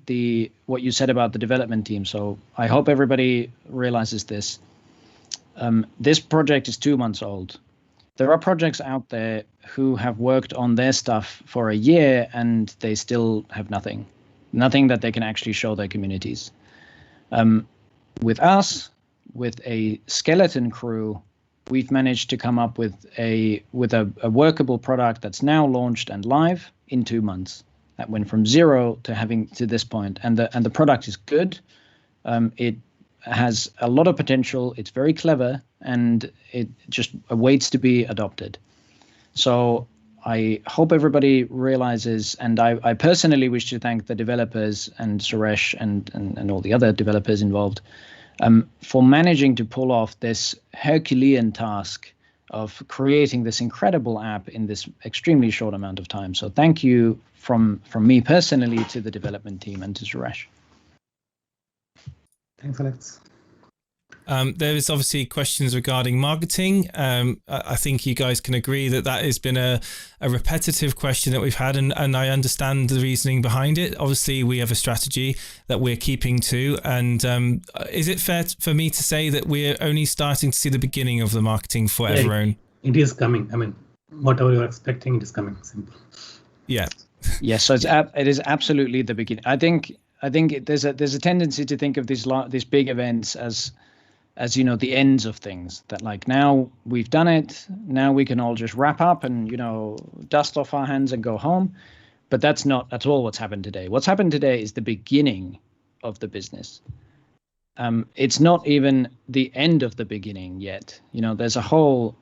what you said about the development team. So I hope everybody realizes this. This project is 2 months old. There are projects out there who have worked on their stuff for a year and they still have nothing that they can actually show their communities. With us, with a skeleton crew, we've managed to come up with a workable product that's now launched and live in 2 months. That went from zero to this point, and the product is good. It has a lot of potential. It's very clever, and it just awaits to be adopted. So I hope everybody realizes, and I personally wish to thank the developers and Suresh and all the other developers involved for managing to pull off this Herculean task of creating this incredible app in this extremely short amount of time. So thank you from me personally to the development team and to Suresh. Thanks, Alex. There is obviously questions regarding marketing. I think you guys can agree that has been a repetitive question that we've had, and I understand the reasoning behind it. Obviously, we have a strategy that we're keeping to, and is it fair for me to say that we're only starting to see the beginning of the marketing for EverOwn? It is coming. I mean, whatever you're expecting, it is coming. Simple. Yeah. Yes, so it is absolutely the beginning. I think there's a tendency to think of these big events as the ends of things, that like, now we've done it, now we can all just wrap up and dust off our hands and go home. But that's not at all what's happened today. What's happened today is the beginning of the business. It's not even the end of the beginning yet. There's a whole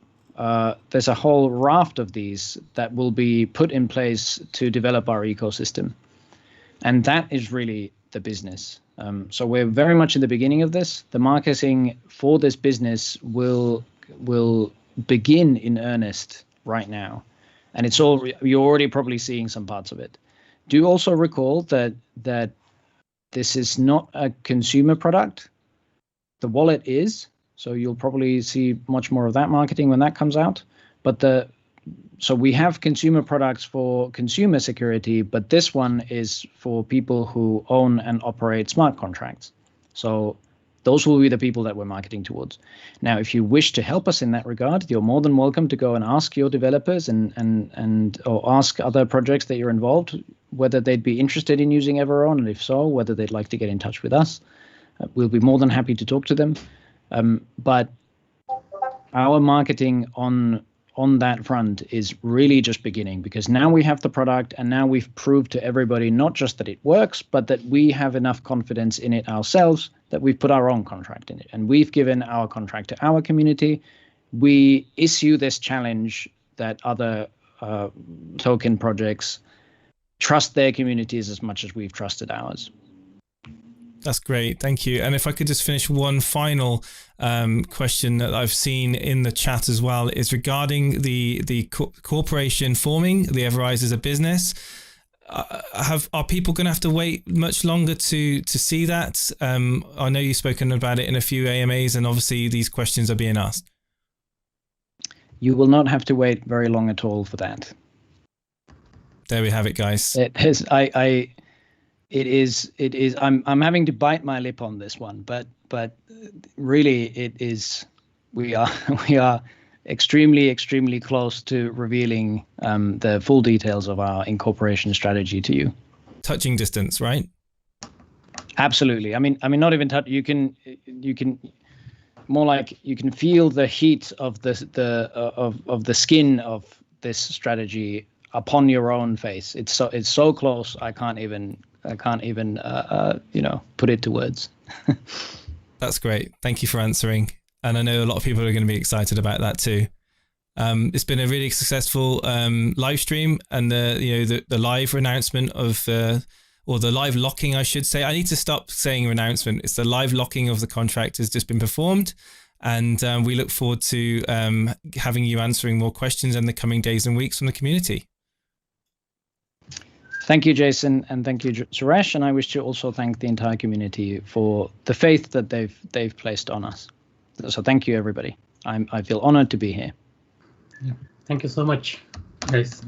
raft of these that will be put in place to develop our ecosystem, and that is really the business. So we're very much in the beginning of this. The marketing for this business will begin in earnest right now, and you're already probably seeing some parts of it. Do also recall that this is not a consumer product. The wallet is, so you'll probably see much more of that marketing when that comes out. But so we have consumer products for consumer security, but this one is for people who own and operate smart contracts. So those will be the people that we're marketing towards. Now, if you wish to help us in that regard, you're more than welcome to go and ask your developers or ask other projects that you're involved whether they'd be interested in using EverOwn, and if so, whether they'd like to get in touch with us. We'll be more than happy to talk to them. But our marketing on that front is really just beginning, because now we have the product, and now we've proved to everybody not just that it works, but that we have enough confidence in it ourselves that we've put our own contract in it, and we've given our contract to our community. We issue this challenge that other token projects trust their communities as much as we've trusted ours. That's great. Thank you. And if I could just finish one final question that I've seen in the chat as well, is regarding the corporation forming, the EverRise as a business. Are people going to have to wait much longer to see that? I know you've spoken about it in a few AMAs, and obviously these questions are being asked. You will not have to wait very long at all for that. There we have it, guys. It is. I'm having to bite my lip on this one, but really, it is. We are extremely close to revealing the full details of our incorporation strategy to you. Touching distance, right? Absolutely. I mean, not even touch. You can more like you can feel the heat of the skin of this strategy upon your own face. It's so close. I can't even put it to words. That's great. Thank you for answering. And I know a lot of people are going to be excited about that too. It's been a really successful live stream, and the live renouncement of or the live locking, I should say. I need to stop saying renouncement. It's the live locking of the contract has just been performed. And we look forward to having you answering more questions in the coming days and weeks from the community. Thank you, Jason, and thank you, Suresh. And I wish to also thank the entire community for the faith that they've placed on us. So thank you, everybody. I feel honored to be here. Yeah. Thank you so much, guys.